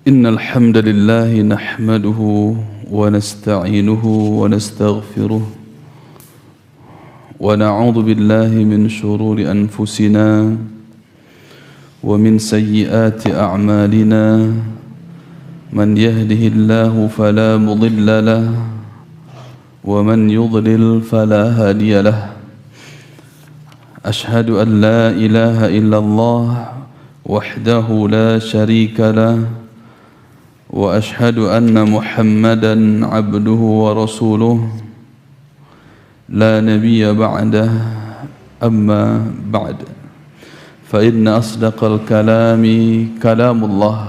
إن الحمد لله نحمده ونستعينه ونستغفره ونعوذ بالله من شرور أنفسنا ومن سيئات أعمالنا من يهده الله فلا مضل له ومن يضلل فلا هادي له أشهد أن لا إله إلا الله وحده لا شريك له وأشهد أن محمدًا عبده ورسوله لا نبي بعده أما بعد فإن أصدق الكلام كلام الله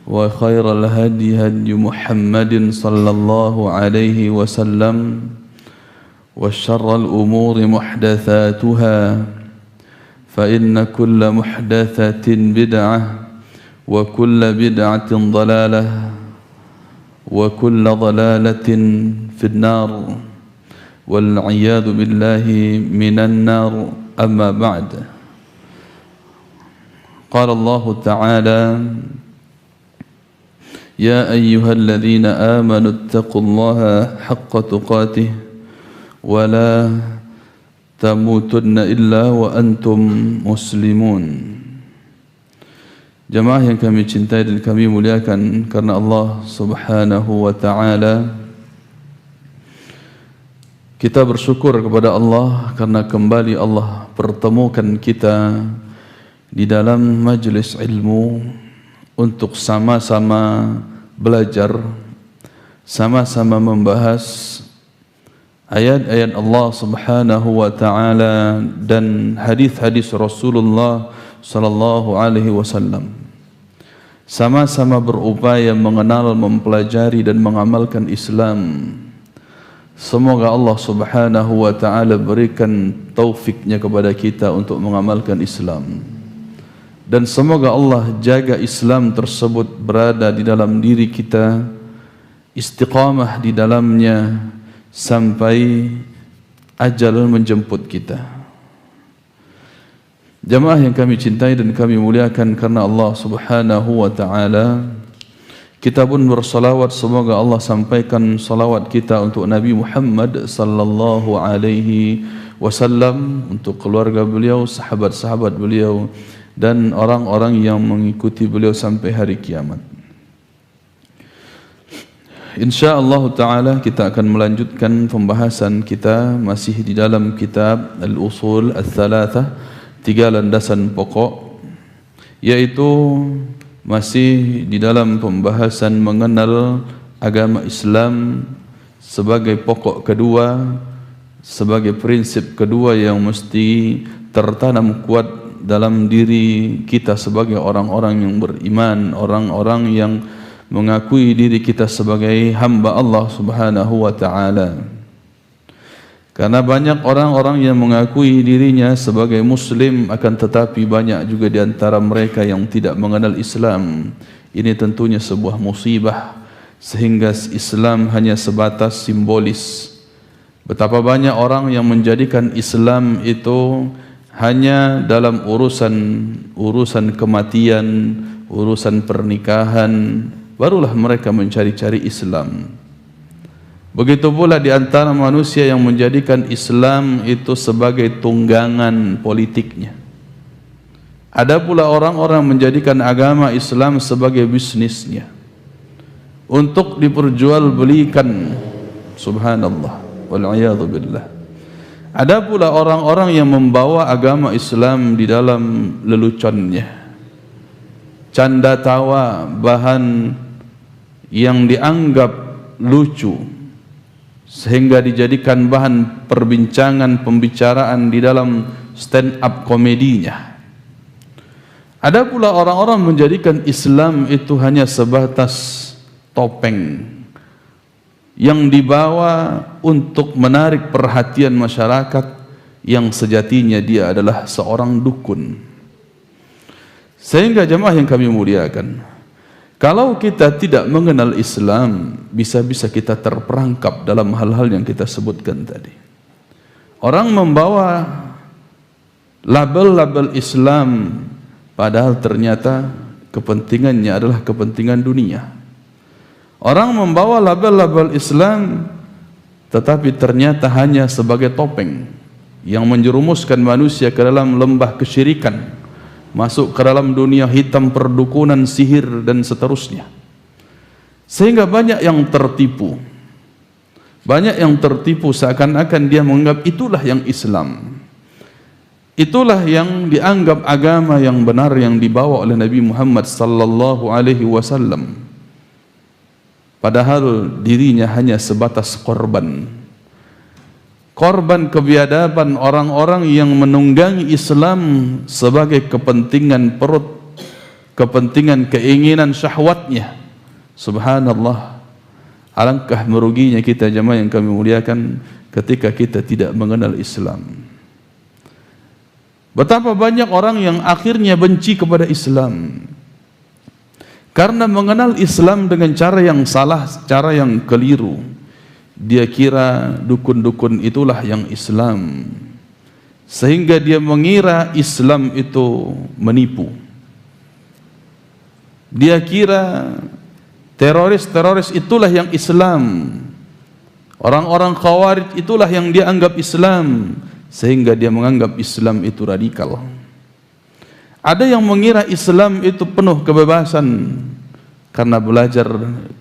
وخير الهدي هدي محمد صلى الله عليه وسلم وشر الأمور محدثاتها فإن كل محدثة بدعة وكل بدعة ضلالة وكل ضلالة في النار والعياذ بالله من النار أما بعد قال الله تعالى يا أيها الذين آمنوا اتقوا الله حق تقاته ولا تموتن إلا وأنتم مسلمون. Jamaah yang kami cintai dan kami muliakan karena Allah Subhanahu wa taala, kita bersyukur kepada Allah karena kembali Allah pertemukan kita di dalam majlis ilmu untuk sama-sama belajar, sama-sama membahas ayat-ayat Allah Subhanahu wa taala dan hadis-hadis Rasulullah sallallahu alaihi wasallam. Sama-sama berupaya mengenal, mempelajari dan mengamalkan Islam. Semoga Allah Subhanahu wa taala berikan taufiknya kepada kita untuk mengamalkan Islam. Dan semoga Allah jaga Islam tersebut berada di dalam diri kita, istiqamah di dalamnya sampai ajal menjemput kita. Jamaah yang kami cintai dan kami muliakan karena Allah Subhanahu wa taala, kita pun bersalawat semoga Allah sampaikan salawat kita untuk Nabi Muhammad sallallahu alaihi wasallam, untuk keluarga beliau, sahabat-sahabat beliau dan orang-orang yang mengikuti beliau sampai hari kiamat. Insyaallah taala kita akan melanjutkan pembahasan kita masih di dalam kitab Al-Usul Ats-Tsalatsah, 3 landasan pokok, yaitu masih di dalam pembahasan mengenal agama Islam sebagai pokok kedua, sebagai prinsip kedua yang mesti tertanam kuat dalam diri kita sebagai orang-orang yang beriman, orang-orang yang mengakui diri kita sebagai hamba Allah Subhanahu wa taala. Karena banyak orang-orang yang mengakui dirinya sebagai muslim, akan tetapi banyak juga di antara mereka yang tidak mengenal Islam. Ini tentunya sebuah musibah, sehingga Islam hanya sebatas simbolis. Betapa banyak orang yang menjadikan Islam itu hanya dalam urusan kematian, urusan pernikahan, barulah mereka mencari-cari Islam. Begitu pula di antara manusia yang menjadikan Islam itu sebagai tunggangan politiknya. Ada pula orang-orang menjadikan agama Islam sebagai bisnisnya untuk diperjualbelikan. Subhanallah wal-'iyadzu billah. Ada pula orang-orang yang membawa agama Islam di dalam leluconnya, canda tawa, bahan yang dianggap lucu sehingga dijadikan bahan perbincangan, pembicaraan di dalam stand up komedinya. Ada pula orang-orang menjadikan Islam itu hanya sebatas topeng yang dibawa untuk menarik perhatian masyarakat yang sejatinya dia adalah seorang dukun. Sehingga jemaah yang kami muliakan, kalau kita tidak mengenal Islam, bisa-bisa kita terperangkap dalam hal-hal yang kita sebutkan tadi. Orang membawa label-label Islam, padahal ternyata kepentingannya adalah kepentingan dunia. Orang membawa label-label Islam tetapi ternyata hanya sebagai topeng yang menjerumuskan manusia ke dalam lembah kesyirikan, masuk ke dalam dunia hitam perdukunan, sihir dan seterusnya. Sehingga banyak yang tertipu. Banyak yang tertipu seakan-akan dia menganggap itulah yang Islam. Itulah yang dianggap agama yang benar yang dibawa oleh Nabi Muhammad sallallahu alaihi wasallam. Padahal dirinya hanya sebatas korban. Korban kebiadaban orang-orang yang menunggangi Islam sebagai kepentingan perut, kepentingan keinginan syahwatnya. Subhanallah, alangkah meruginya kita jemaah yang kami muliakan ketika kita tidak mengenal Islam. Betapa banyak orang yang akhirnya benci kepada Islam karena mengenal Islam dengan cara yang salah, cara yang keliru. Dia kira dukun-dukun itulah yang Islam, sehingga dia mengira Islam itu menipu. Dia kira teroris-teroris itulah yang Islam, orang-orang Khawarij itulah yang dia anggap Islam, sehingga dia menganggap Islam itu radikal. Ada yang mengira Islam itu penuh kebebasan karena belajar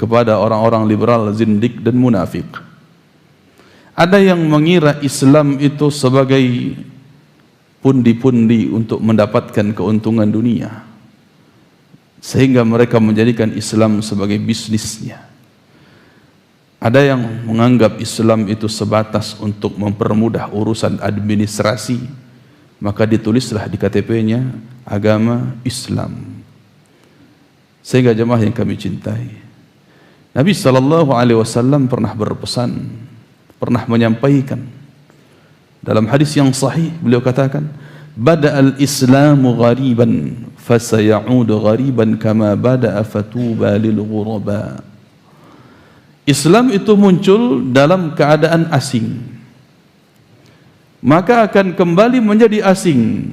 kepada orang-orang liberal, zindik dan munafik. Ada yang mengira Islam itu sebagai pundi-pundi untuk mendapatkan keuntungan dunia, sehingga mereka menjadikan Islam sebagai bisnisnya. Ada yang menganggap Islam itu sebatas untuk mempermudah urusan administrasi, maka ditulislah di KTP-nya agama Islam. Sehingga jemaah yang kami cintai, Nabi SAW pernah berpesan, pernah menyampaikan dalam hadis yang sahih, beliau katakan, bada'al islamu ghariban fasayaudu ghariban kama bada'a fatuba lil ghuraba. Islam itu muncul dalam keadaan asing, maka akan kembali menjadi asing,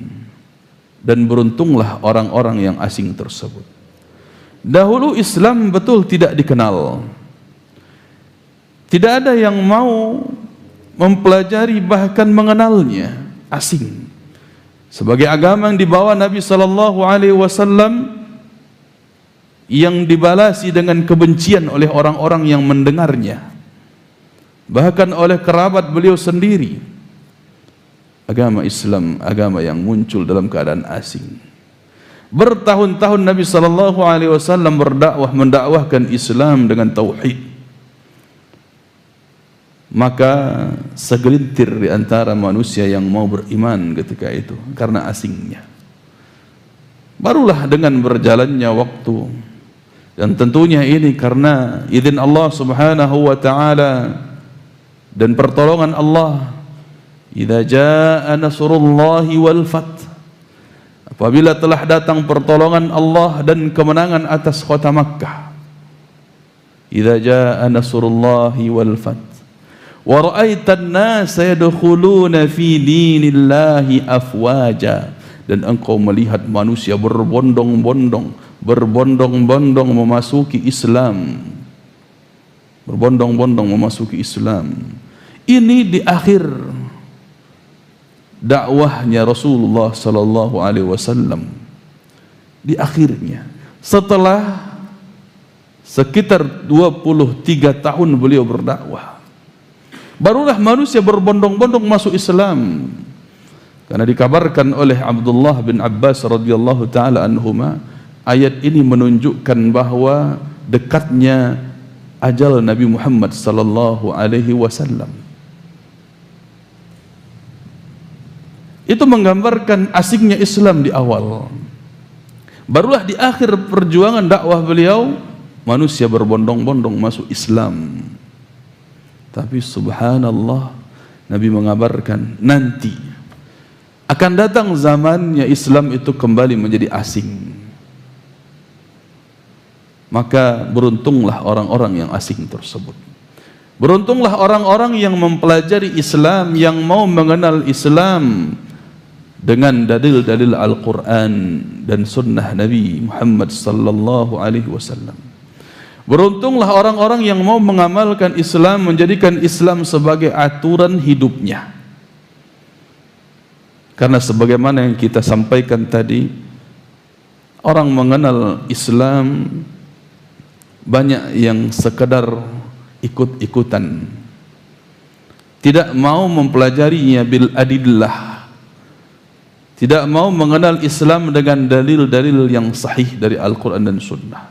dan beruntunglah orang-orang yang asing tersebut. Dahulu Islam betul tidak dikenal, tidak ada yang mau mempelajari bahkan mengenalnya, asing. Sebagai agama yang dibawa Nabi sallallahu alaihi wasallam yang dibalasi dengan kebencian oleh orang-orang yang mendengarnya, bahkan oleh kerabat beliau sendiri. Agama Islam, agama yang muncul dalam keadaan asing. Bertahun-tahun Nabi sallallahu alaihi wasallam berdakwah, mendakwahkan Islam dengan tauhid. Maka segelintir di antara manusia yang mau beriman ketika itu karena asingnya. Barulah dengan berjalannya waktu, dan tentunya ini karena izin Allah Subhanahu wa taala dan pertolongan Allah. Idza jaa nasrullahi wal fath, apabila telah datang pertolongan Allah dan kemenangan atas kota Makkah. Idza jaa nasrullahi wal fath wa ra'aitan nasa yadkhuluna fi dinillahi afwaja, dan engkau melihat manusia berbondong-bondong memasuki Islam, berbondong-bondong memasuki Islam. Ini di akhir dakwahnya Rasulullah sallallahu alaihi wasallam, di akhirnya, setelah sekitar 23 tahun beliau berdakwah, barulah manusia berbondong-bondong masuk Islam. Karena dikabarkan oleh Abdullah bin Abbas radhiyallahu taala anhuma, ayat ini menunjukkan bahwa dekatnya ajal Nabi Muhammad sallallahu alaihi wasallam. Itu menggambarkan asingnya Islam di awal. Barulah di akhir perjuangan dakwah beliau, manusia berbondong-bondong masuk Islam. Tapi subhanallah, Nabi mengabarkan nanti akan datang zamannya Islam itu kembali menjadi asing. Maka beruntunglah orang-orang yang asing tersebut. Beruntunglah orang-orang yang mempelajari Islam, yang mau mengenal Islam, dengan dalil-dalil Al-Quran dan sunnah Nabi Muhammad sallallahu alaihi wasallam. Beruntunglah orang-orang yang mau mengamalkan Islam, menjadikan Islam sebagai aturan hidupnya. Karena sebagaimana yang kita sampaikan tadi, orang mengenal Islam banyak yang sekedar ikut-ikutan, tidak mau mempelajarinya bil adillah, tidak mau mengenal Islam dengan dalil-dalil yang sahih dari Al-Quran dan Sunnah,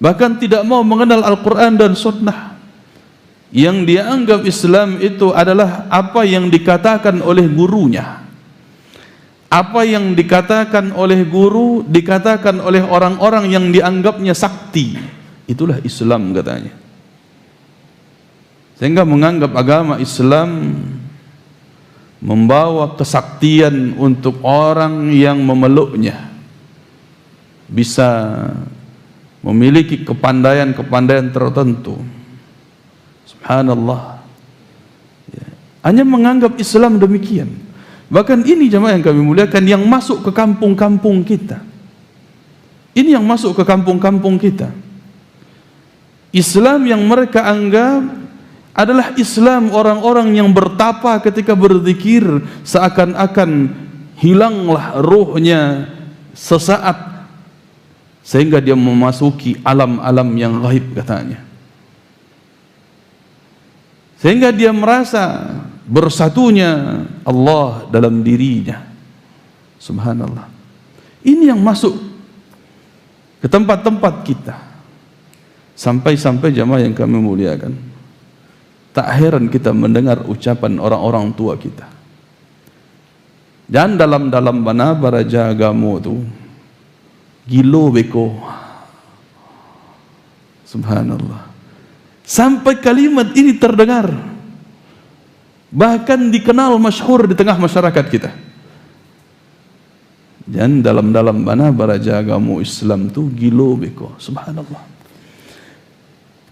bahkan tidak mau mengenal Al-Quran dan Sunnah. Yang dia anggap Islam itu adalah apa yang dikatakan oleh gurunya, apa yang dikatakan oleh guru, dikatakan oleh orang-orang yang dianggapnya sakti, itulah Islam katanya. Sehingga menganggap agama Islam membawa kesaktian untuk orang yang memeluknya, bisa memiliki kepandaian-kepandaian tertentu. Subhanallah, hanya menganggap Islam demikian. Bahkan ini jemaah yang kami muliakan, yang masuk ke kampung-kampung kita, ini yang masuk ke kampung-kampung kita, Islam yang mereka anggap adalah Islam orang-orang yang bertapa ketika berzikir, seakan-akan hilanglah ruhnya sesaat sehingga dia memasuki alam-alam yang gaib katanya, sehingga dia merasa bersatunya Allah dalam dirinya. Subhanallah, ini yang masuk ke tempat-tempat kita. Sampai-sampai jamaah yang kami muliakan, tak heran kita mendengar ucapan orang-orang tua kita, dan dalam-dalam mana baraja agamu tu gilo beko. Subhanallah, sampai kalimat ini terdengar, bahkan dikenal masyhur di tengah masyarakat kita. Dan dalam-dalam mana baraja agamu Islam tu gilo beko. Subhanallah,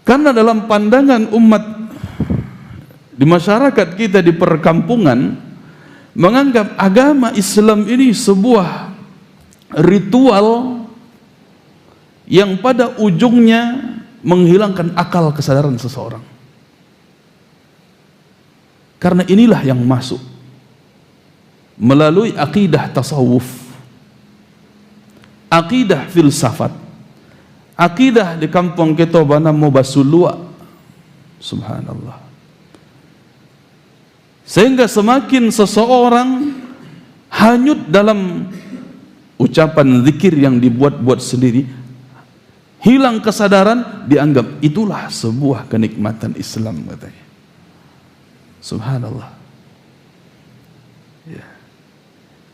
karena dalam pandangan umat di masyarakat kita di perkampungan, menganggap agama Islam ini sebuah ritual yang pada ujungnya menghilangkan akal kesadaran seseorang. Karena inilah yang masuk melalui akidah tasawuf, akidah filsafat, akidah di kampung kita bana mubasulua. Subhanallah, sehingga semakin seseorang hanyut dalam ucapan zikir yang dibuat-buat sendiri, hilang kesadaran, dianggap itulah sebuah kenikmatan Islam katanya. Subhanallah, ya.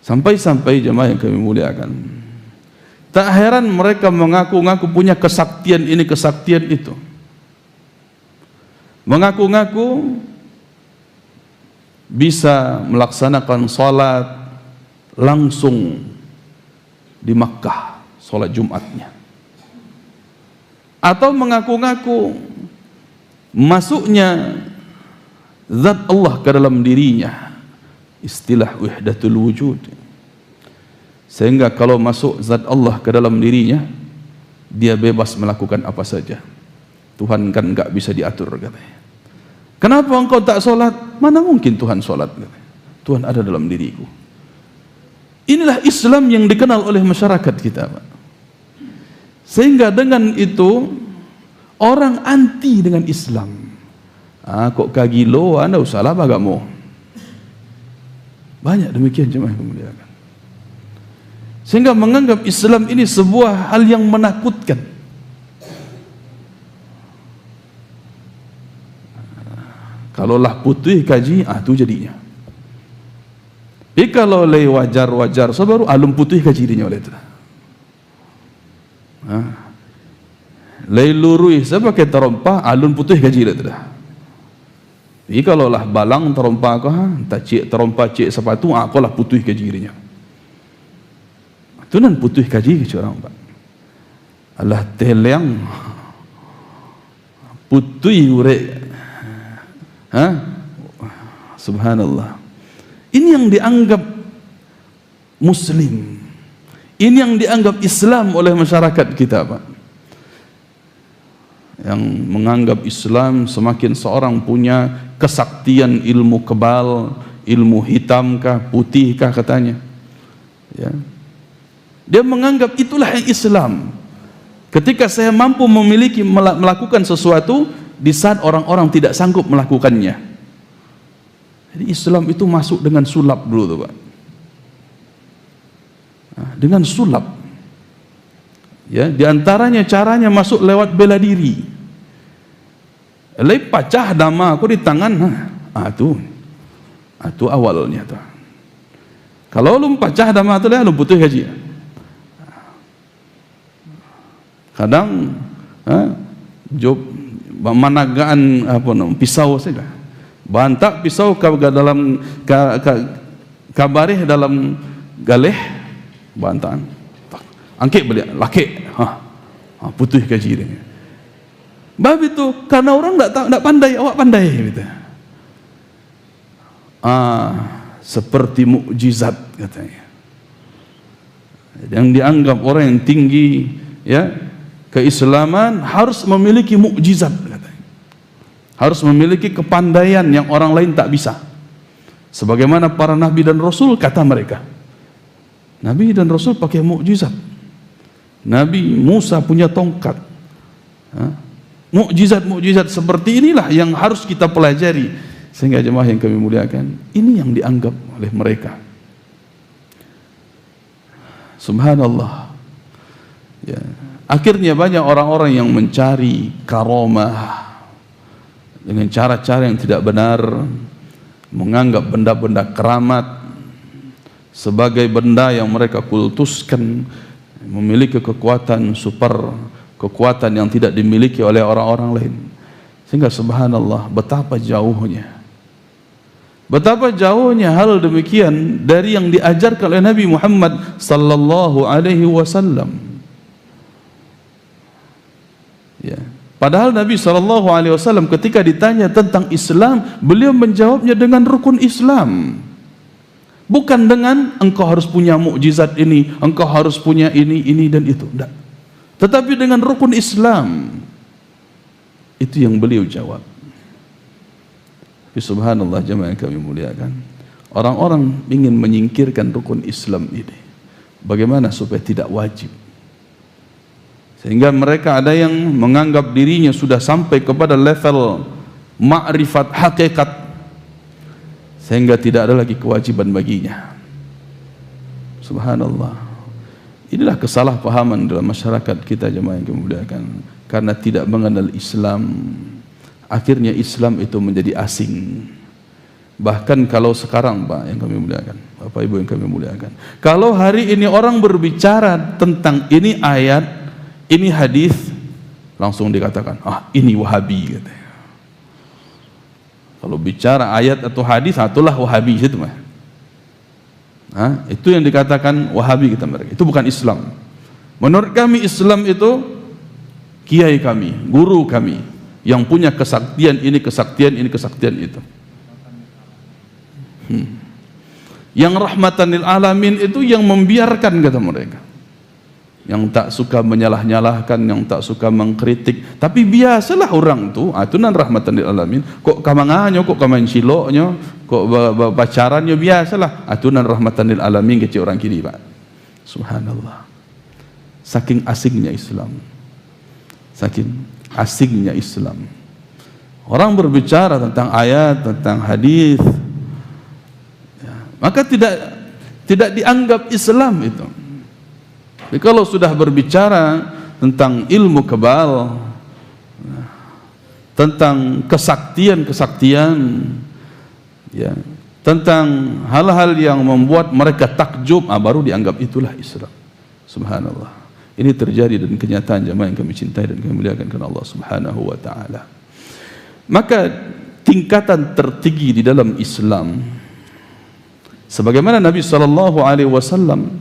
Sampai-sampai jemaah yang kami muliakan, tak heran mereka mengaku-ngaku punya kesaktian ini, kesaktian itu, mengaku-ngaku bisa melaksanakan salat langsung di Makkah, salat Jumatnya, atau mengaku-ngaku masuknya zat Allah ke dalam dirinya, istilah wahdatul wujud, sehingga kalau masuk zat Allah ke dalam dirinya, dia bebas melakukan apa saja. Tuhan kan enggak bisa diatur katanya. Kenapa engkau tak solat? Mana mungkin Tuhan solat? Tuhan ada dalam diriku. Inilah Islam yang dikenal oleh masyarakat kita, Pak. Sehingga dengan itu orang anti dengan Islam. Kok kagilo, anda usahlah bagamu. Banyak demikian jemaah yang dimuliakan. Sehingga menganggap Islam ini sebuah hal yang menakutkan. Kalaulah putih kaji, tu jadinya. Kalau lay wajar-wajar, so baru alum putih kaji dirinya oleh itu. Lay lurui, saya pakai terompah, alun putih kaji itu dah. Kalaulah balang terompah kau, tak cik terompah cik sepatu, kau lah putih kaji dirinya. Itu nan putih kaji ke orang Pak. Allah teleng putih urek. Subhanallah. Ini yang dianggap Muslim. Ini yang dianggap Islam oleh masyarakat kita, Pak. Yang menganggap Islam semakin seorang punya kesaktian ilmu kebal, ilmu hitamkah, putihkah katanya. Ya. Dia menganggap itulah yang Islam. Ketika saya mampu melakukan sesuatu di saat orang-orang tidak sanggup melakukannya. Jadi Islam itu masuk dengan sulap dulu tuh, Pak. Nah, dengan sulap. Ya, di antaranya caranya masuk lewat bela diri. Pacah dama aku di tangan. Itu awalnya tuh. Kalau lu pacah dama tu lu butuh gaji. Kadang job managaan pisau saja. Bantak pisau ke dalam kabarih dalam galeh bantahan. Angkit balik laki. Putuh gaji dia. Bab itu karena orang tak pandai, awak pandai gitu. Seperti mukjizat katanya. Yang dianggap orang yang tinggi, ya, keislaman harus memiliki mukjizat katanya. Harus memiliki kepandaian yang orang lain tak bisa. Sebagaimana para nabi dan rasul kata mereka. Nabi dan rasul pakai mukjizat. Nabi Musa punya tongkat. Mukjizat-mukjizat seperti inilah yang harus kita pelajari. Sehingga jemaah yang kami muliakan, ini yang dianggap oleh mereka. Subhanallah. Ya. Akhirnya banyak orang-orang yang mencari karamah dengan cara-cara yang tidak benar, menganggap benda-benda keramat sebagai benda yang mereka kultuskan, memiliki kekuatan super, kekuatan yang tidak dimiliki oleh orang-orang lain. Sehingga subhanallah, betapa jauhnya hal demikian dari yang diajarkan oleh Nabi Muhammad sallallahu alaihi wasallam. Ya. Padahal Nabi sallallahu alaihi wasallam ketika ditanya tentang Islam, beliau menjawabnya dengan rukun Islam. Bukan dengan engkau harus punya mukjizat ini, engkau harus punya ini dan itu. Tidak. Tetapi dengan rukun Islam. Itu yang beliau jawab. Tapi subhanallah jemaah yang kami muliakan, orang-orang ingin menyingkirkan rukun Islam ini. Bagaimana supaya tidak wajib? Sehingga mereka ada yang menganggap dirinya sudah sampai kepada level ma'rifat hakikat, sehingga tidak ada lagi kewajiban baginya. Subhanallah. Inilah kesalahpahaman dalam masyarakat kita jemaah yang kami muliakan. Karena tidak mengenal Islam, akhirnya Islam itu menjadi asing. Bahkan kalau sekarang, Pak, yang kami muliakan, Bapak Ibu yang kami muliakan, kalau hari ini orang berbicara tentang ini ayat, ini hadis, langsung dikatakan, ini Wahabi katanya. Kalau bicara ayat atau hadis, itulah Wahabi itu, mah. Itu yang dikatakan Wahabi kita mereka. Itu bukan Islam. Menurut kami Islam itu kiai kami, guru kami yang punya kesaktian ini, kesaktian ini, kesaktian itu. Yang rahmatan lil alamin itu yang membiarkan kata mereka. Yang tak suka menyalah-nyalahkan, yang tak suka mengkritik. Tapi biasalah orang tu, itu nan rahmatan lil alamin. Kok kamanganyo, kok kaman siloknya, kok pacarannya biasalah. Itu nan rahmatan lil alamin kecil orang kiri, Pak. Subhanallah. Saking asingnya Islam. Saking asingnya Islam. Orang berbicara tentang ayat, tentang hadis, ya, maka tidak dianggap Islam itu. Tapi kalau sudah berbicara tentang ilmu kebal, tentang kesaktian-kesaktian, ya, tentang hal-hal yang membuat mereka takjub, baru dianggap itulah Islam. Subhanallah. Ini terjadi dan kenyataan jemaah yang kami cintai dan kami muliakan karena Allah Subhanahu wa taala. Maka tingkatan tertinggi di dalam Islam, sebagaimana Nabi sallallahu alaihi wasallam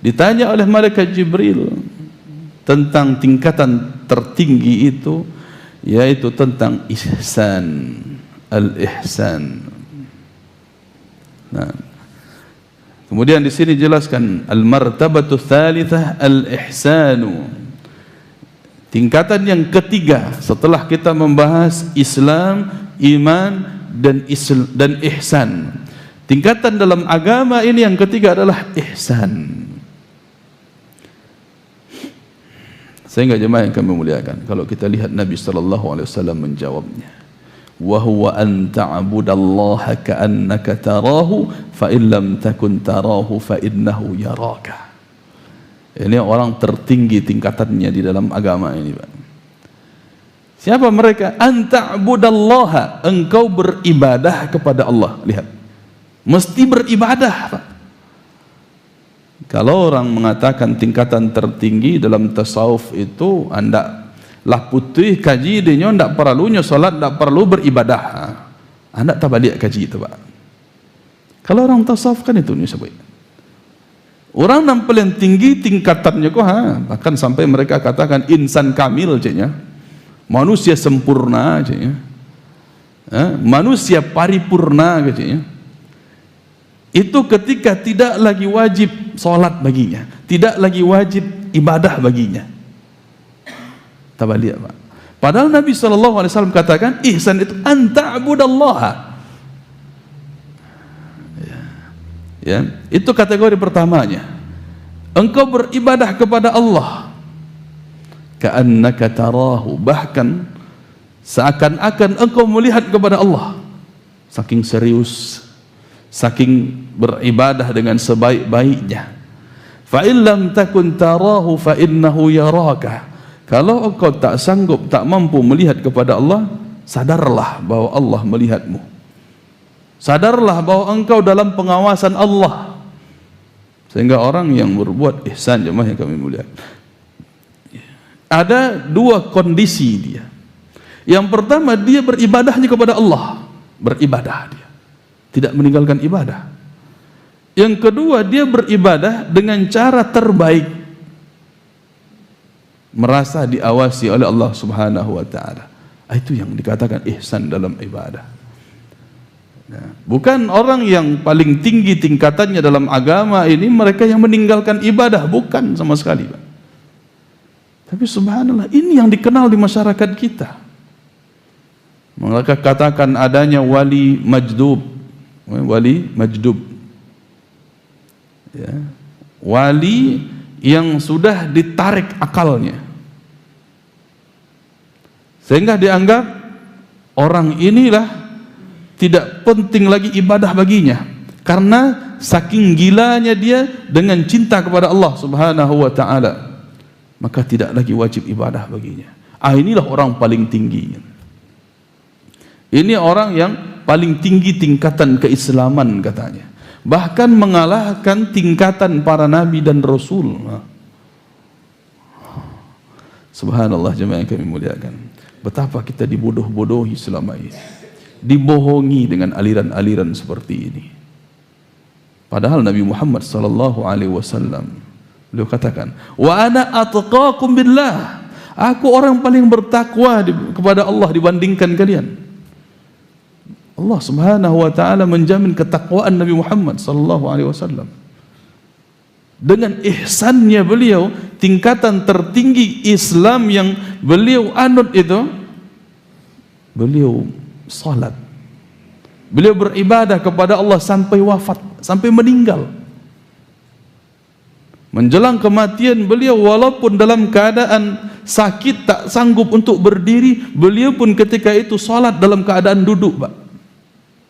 ditanya oleh malaikat Jibril tentang tingkatan tertinggi itu, yaitu tentang ihsan, al-ihsan. Nah, Kemudian di sini jelaskan al-martabatu tsalitsah al-ihsanu. Tingkatan yang ketiga setelah kita membahas Islam, iman dan ihsan. Tingkatan dalam agama ini yang ketiga adalah ihsan. Sehingga jemaah yang kami muliakan, kalau kita lihat Nabi sallallahu alaihi wasallam menjawabnya, wa huwa an ta'budallaha ka'annaka tarahu fa in lam takun tarahu fa innahu yaraka. Ini orang tertinggi tingkatannya di dalam agama ini, Pak. Siapa mereka? An ta'budallaha, engkau beribadah kepada Allah. Lihat, mesti beribadah, Pak. Kalau orang mengatakan tingkatan tertinggi dalam tasawuf itu anda lah putih kaji dia ndak perlunya salat, ndak perlu beribadah. Anda tak balik kaji itu, Pak. Kalau orang tasawuf kan itu nih sebut. Orang yang paling tinggi tingkatannya kok, bahkan sampai mereka katakan insan kamil ceknya. Manusia sempurna ceknya. Manusia paripurna ceknya. Itu ketika tidak lagi wajib salat baginya, tidak lagi wajib ibadah baginya. Tabaliak, Pak. Padahal Nabi SAW katakan ihsan itu an ta'budallaha. Ya, itu kategori pertamanya. Engkau beribadah kepada Allah ka'annaka tarahu, bahkan seakan-akan engkau melihat kepada Allah. Saking serius, saking beribadah dengan sebaik-baiknya. Fa in lam takun tarahu fa innahu yaraka. Kalau engkau tak sanggup, tak mampu melihat kepada Allah, sadarlah bahwa Allah melihatmu. Sadarlah bahwa engkau dalam pengawasan Allah. Sehingga orang yang berbuat ihsan, jemaah yang kami muliakan, ada dua kondisi dia. Yang pertama, dia beribadahnya kepada Allah, beribadah dia, tidak meninggalkan ibadah. Yang kedua, dia beribadah dengan cara terbaik, merasa diawasi oleh Allah Subhanahu wa taala. Itu yang dikatakan ihsan dalam ibadah. Nah, bukan orang yang paling tinggi tingkatannya dalam agama ini mereka yang meninggalkan ibadah, bukan sama sekali, Pak. Tapi subhanallah, ini yang dikenal di masyarakat kita. Mereka katakan adanya wali majdub, ya, wali yang sudah ditarik akalnya, sehingga dianggap orang inilah tidak penting lagi ibadah baginya, karena saking gilanya dia dengan cinta kepada Allah Subhanahu wa taala, maka tidak lagi wajib ibadah baginya. Inilah orang paling tinggi. Ini orang yang paling tinggi tingkatan keislaman katanya, bahkan mengalahkan tingkatan para nabi dan rasul. Subhanallah, jemaah yang kami muliakan, betapa kita dibodoh-bodohi selama ini, dibohongi dengan aliran-aliran seperti ini. Padahal Nabi Muhammad sallallahu alaihi wasallam beliau katakan, wa ana atqakum billah, aku orang paling bertakwa kepada Allah dibandingkan kalian. Allah Subhanahu wa taala menjamin ketakwaan Nabi Muhammad sallallahu alaihi wasallam. Dengan ihsannya beliau, tingkatan tertinggi Islam yang beliau anut itu, beliau salat, beliau beribadah kepada Allah sampai wafat, sampai meninggal. Menjelang kematian beliau, walaupun dalam keadaan sakit tak sanggup untuk berdiri, beliau pun ketika itu salat dalam keadaan duduk, Pak.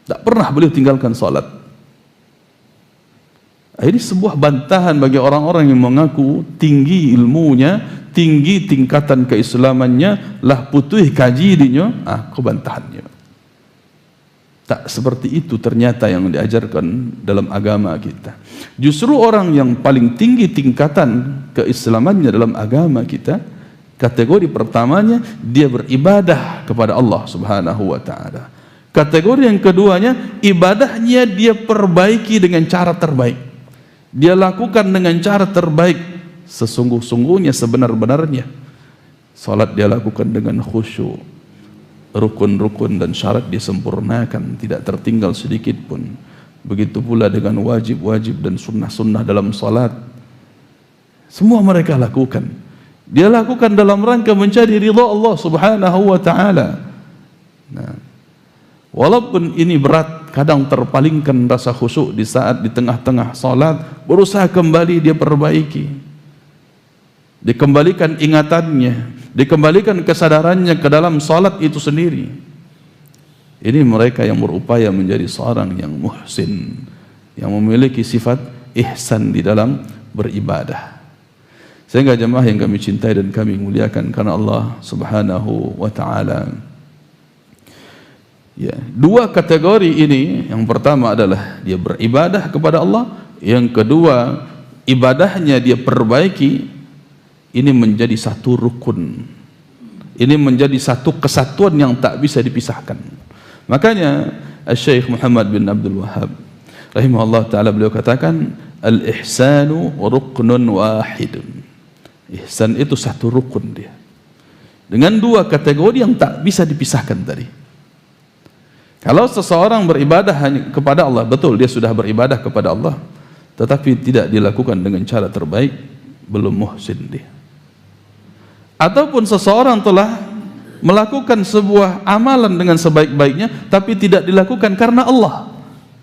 Tak pernah beliau tinggalkan salat. Ini sebuah bantahan bagi orang-orang yang mengaku tinggi ilmunya, tinggi tingkatan keislamannya, lah putih kajidinya, kebantahannya. Tak seperti itu ternyata yang diajarkan dalam agama kita. Justru orang yang paling tinggi tingkatan keislamannya dalam agama kita, kategori pertamanya dia beribadah kepada Allah Subhanahu wa taala. Kategori yang keduanya, ibadahnya dia perbaiki dengan cara terbaik. Dia lakukan dengan cara terbaik, sesungguh-sungguhnya, sebenar-benarnya. Salat dia lakukan dengan khusyuk, rukun-rukun dan syarat disempurnakan, tidak tertinggal sedikit pun. begitu pula dengan wajib-wajib dan sunnah-sunnah dalam salat. Semua mereka lakukan. Dia lakukan dalam rangka mencari ridha Allah Subhanahu wa taala. Nah, walaupun ini berat, kadang terpalingkan rasa khusyuk di saat di tengah-tengah salat, berusaha kembali dia perbaiki. Dikembalikan ingatannya, dikembalikan kesadarannya ke dalam salat itu sendiri. Ini mereka yang berupaya menjadi seorang yang muhsin, yang memiliki sifat ihsan di dalam beribadah. Sehingga jemaah yang kami cintai dan kami muliakan karena Allah Subhanahu wa taala. Ya, dua kategori ini, yang pertama adalah dia beribadah kepada Allah, yang kedua ibadahnya dia perbaiki. Ini menjadi satu rukun, ini menjadi satu kesatuan yang tak bisa dipisahkan. Makanya Syekh Muhammad bin Abdul Wahhab rahimahullah ta'ala, beliau katakan al-ihsanu ruknun wahidun. Ihsan itu satu rukun dia, dengan dua kategori yang tak bisa dipisahkan tadi. Kalau seseorang beribadah hanya kepada Allah, betul dia sudah beribadah kepada Allah, tetapi tidak dilakukan dengan cara terbaik, belum muhsin dia. Ataupun seseorang telah melakukan sebuah amalan dengan sebaik-baiknya tapi tidak dilakukan karena Allah,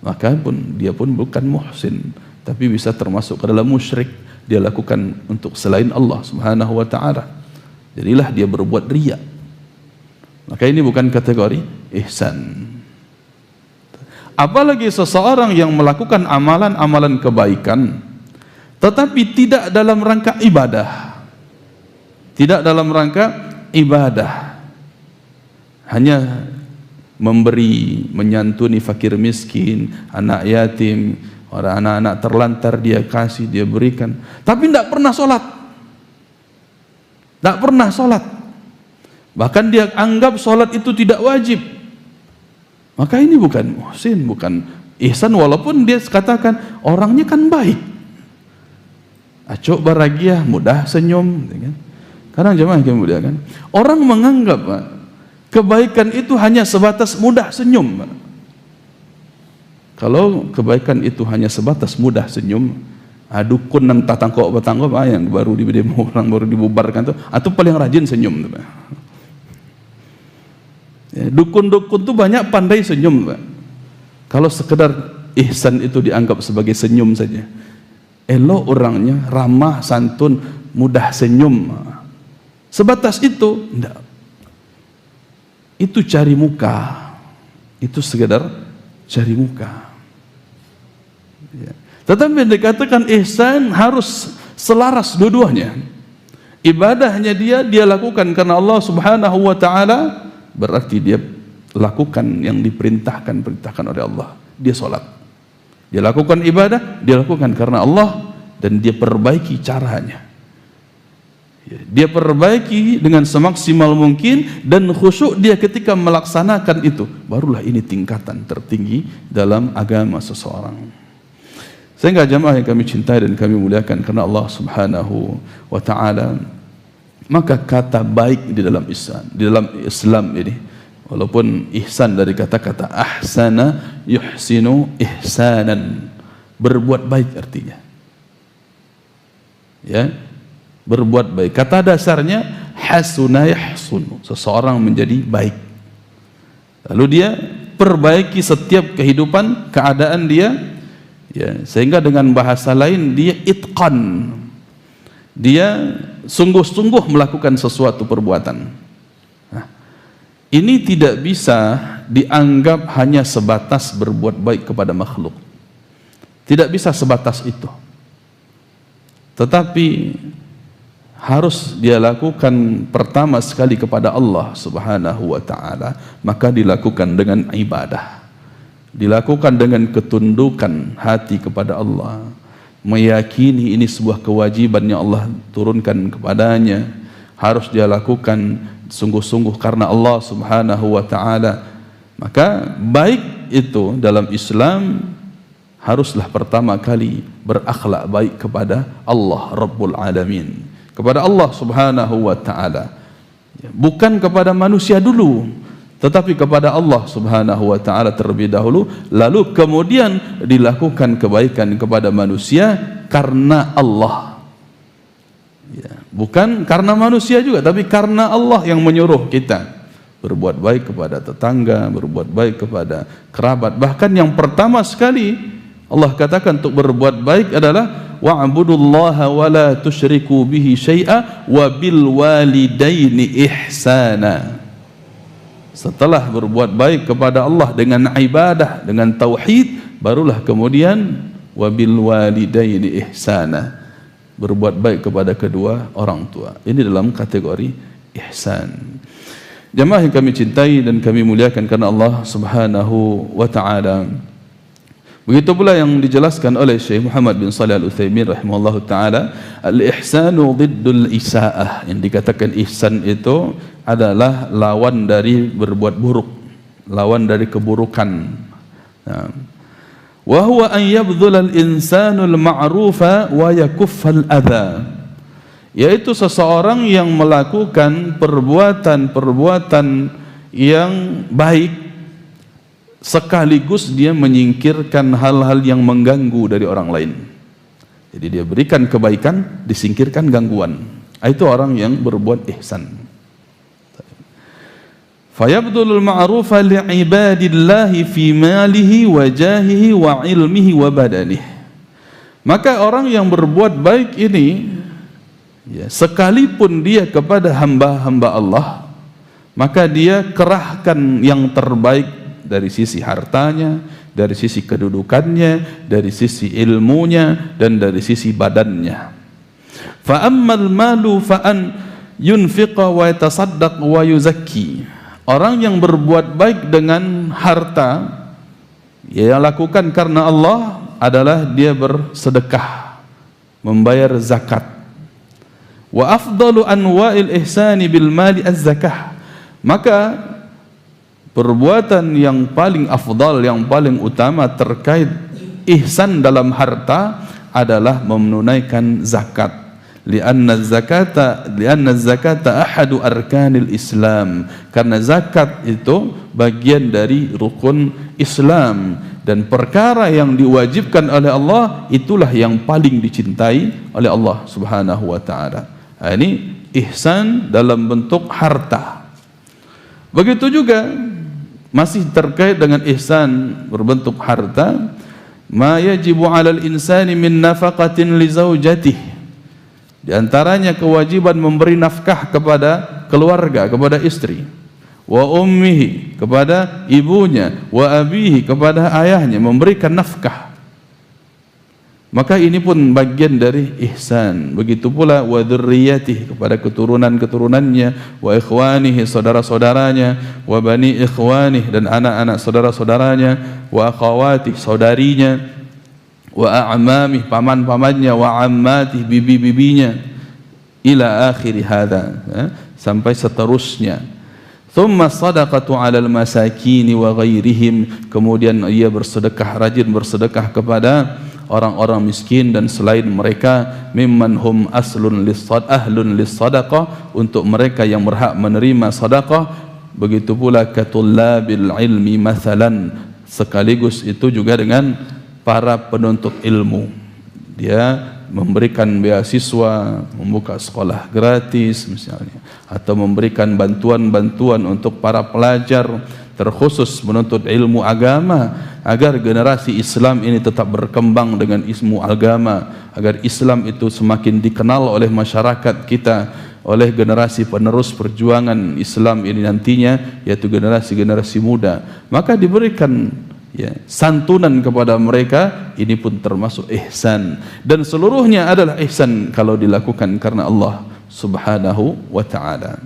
maka pun dia pun bukan muhsin, tapi bisa termasuk ke dalam musyrik. Dia lakukan untuk selain Allah Subhanahu wa taala, jadilah dia berbuat riya. Maka ini bukan kategori ihsan. Apalagi seseorang yang melakukan amalan-amalan kebaikan tetapi tidak dalam rangka ibadah, tidak dalam rangka ibadah, hanya memberi, menyantuni fakir miskin, anak yatim, orang anak-anak terlantar dia kasih, dia berikan, tapi tidak pernah sholat, tidak pernah sholat, bahkan dia anggap sholat itu tidak wajib. Maka ini bukan muhsin, bukan ihsan, walaupun dia katakan orangnya kan baik, acok baragiah, mudah senyum. Kadang jemaah yang muliakan, orang menganggap kebaikan itu hanya sebatas mudah senyum. Kalau kebaikan itu hanya sebatas mudah senyum, dukun nang tatangkok batangkok yang baru demo orang baru dibubarkan tuh, atau paling rajin senyum tuh. Ya, dukun-dukun tuh banyak pandai senyum, Pak. Kalau sekedar ihsan itu dianggap sebagai senyum saja, elok orangnya, ramah, santun, mudah senyum, sebatas itu, enggak. Itu cari muka, itu sekedar cari muka. Ya. Tetapi dikatakan ihsan harus selaras dua-duanya. Ibadahnya dia lakukan karena Allah Subhanahu wa taala, berarti dia lakukan yang diperintahkan oleh Allah. Dia sholat, dia lakukan ibadah, dia lakukan karena Allah, dan dia perbaiki caranya. Dia perbaiki dengan semaksimal mungkin, dan khusyuk dia ketika melaksanakan itu. Barulah ini tingkatan tertinggi dalam agama seseorang. Sehingga jamaah yang kami cintai dan kami muliakan karena Allah Subhanahu wa taala, maka kata baik di dalam Islam ini, walaupun ihsan dari kata-kata ahsana yuhsinu ihsanan, berbuat baik artinya. Ya, berbuat baik. Kata dasarnya hasuna yahsunu, seseorang menjadi baik. Lalu dia perbaiki setiap kehidupan, keadaan dia, ya, sehingga dengan bahasa lain dia itqan. Dia sungguh-sungguh melakukan sesuatu perbuatan. Nah, ini tidak bisa dianggap hanya sebatas berbuat baik kepada makhluk. Tidak bisa sebatas itu. Tetapi harus dia lakukan pertama sekali kepada Allah Subhanahu wa taala, maka dilakukan dengan ibadah. Dilakukan dengan ketundukan hati kepada Allah, meyakini ini sebuah kewajiban yang Allah turunkan kepadanya, harus dia lakukan sungguh-sungguh karena Allah Subhanahu wa taala. Maka baik itu dalam Islam haruslah pertama kali berakhlak baik kepada Allah Rabbul Alamin, kepada Allah Subhanahu wa taala, bukan kepada manusia dulu, tetapi kepada Allah Subhanahu wa taala terlebih dahulu, lalu kemudian dilakukan kebaikan kepada manusia karena Allah. Ya, bukan karena manusia juga, tapi karena Allah yang menyuruh kita berbuat baik kepada tetangga, berbuat baik kepada kerabat. Bahkan yang pertama sekali Allah katakan untuk berbuat baik adalah wa'budullaha wa la tusyriku bihi syai'a wa bil walidaini ihsana. Setelah berbuat baik kepada Allah dengan ibadah, dengan tauhid, barulah kemudian wabil walidaini ihsana, berbuat baik kepada kedua orang tua. Ini dalam kategori ihsan. Jemaah yang kami cintai dan kami muliakan karena Allah Subhanahu wa taala. Begitu pula yang dijelaskan oleh Syekh Muhammad bin Shalih Al-Utsaimin rahimahullahu taala, al-ihsanu diddul isaah. Yang dikatakan ihsan itu adalah lawan dari berbuat buruk, lawan dari keburukan. Wa huwa an yabdhula al-insanu al-ma'rufa wa yakuffa al-adha. Yaitu seseorang yang melakukan perbuatan-perbuatan yang baik sekaligus dia menyingkirkan hal-hal yang mengganggu dari orang lain. Jadi dia berikan kebaikan, disingkirkan gangguan. Itu orang yang berbuat ihsan. Fayabdulul ma'rufa li'ibadillahi fi malihi wa jahihi wa ilmihi wa badanihi. Maka orang yang berbuat baik ini, ya, sekalipun dia kepada hamba-hamba Allah, maka dia kerahkan yang terbaik dari sisi hartanya, dari sisi kedudukannya, dari sisi ilmunya, dan dari sisi badannya. Fa ammal malu fa an yunfiqa wa yatasaddaq wa yuzakki. Orang yang berbuat baik dengan harta, yang lakukan karena Allah adalah dia bersedekah, membayar zakat. Wa afdalu anwa'il ihsani bil mali az-zakah. Maka perbuatan yang paling afdal, yang paling utama terkait ihsan dalam harta adalah menunaikan zakat. Lianna zakata ahadu arkanil Islam. Karena zakat itu bagian dari rukun Islam, dan perkara yang diwajibkan oleh Allah itulah yang paling dicintai oleh Allah Subhanahu wa taala. Ini ihsan dalam bentuk harta. Begitu juga masih terkait dengan ihsan berbentuk harta, ma yajibu 'alal insani min nafaqatin li zaujatihi. Di antaranya kewajiban memberi nafkah kepada keluarga, kepada istri. Wa ummihi, kepada ibunya. Wa abihi, kepada ayahnya, memberikan nafkah. Maka ini pun bagian dari ihsan. Begitu pula wa dzurriyyatihi, kepada keturunan-keturunannya, wa ikhwanihi, saudara-saudaranya, wa bani ikhwanihi, dan anak-anak saudara-saudaranya, wa akhawatihi, saudarinya, wa a'mamih, paman-pamannya, wa ammatih, bibi-bibinya, ila akhir hadza, sampai seterusnya. Thumma sadaqatu 'alal masakin wa ghairihim, kemudian ia bersedekah, rajin bersedekah kepada orang-orang miskin dan selain mereka, mimman hum ahlun lis-sadaqah, untuk mereka yang berhak menerima sedekah. Begitu pula katullabil ilmi mathalan, sekaligus itu juga dengan para penuntut ilmu. Dia memberikan beasiswa, membuka sekolah gratis misalnya, atau memberikan bantuan-bantuan untuk para pelajar terkhusus menuntut ilmu agama, agar generasi Islam ini tetap berkembang dengan ilmu agama, agar Islam itu semakin dikenal oleh masyarakat kita, oleh generasi penerus perjuangan Islam ini nantinya, yaitu generasi-generasi muda. Maka diberikan, ya, santunan kepada mereka. Ini pun termasuk ihsan, dan seluruhnya adalah ihsan kalau dilakukan karena Allah Subhanahu wa ta'ala.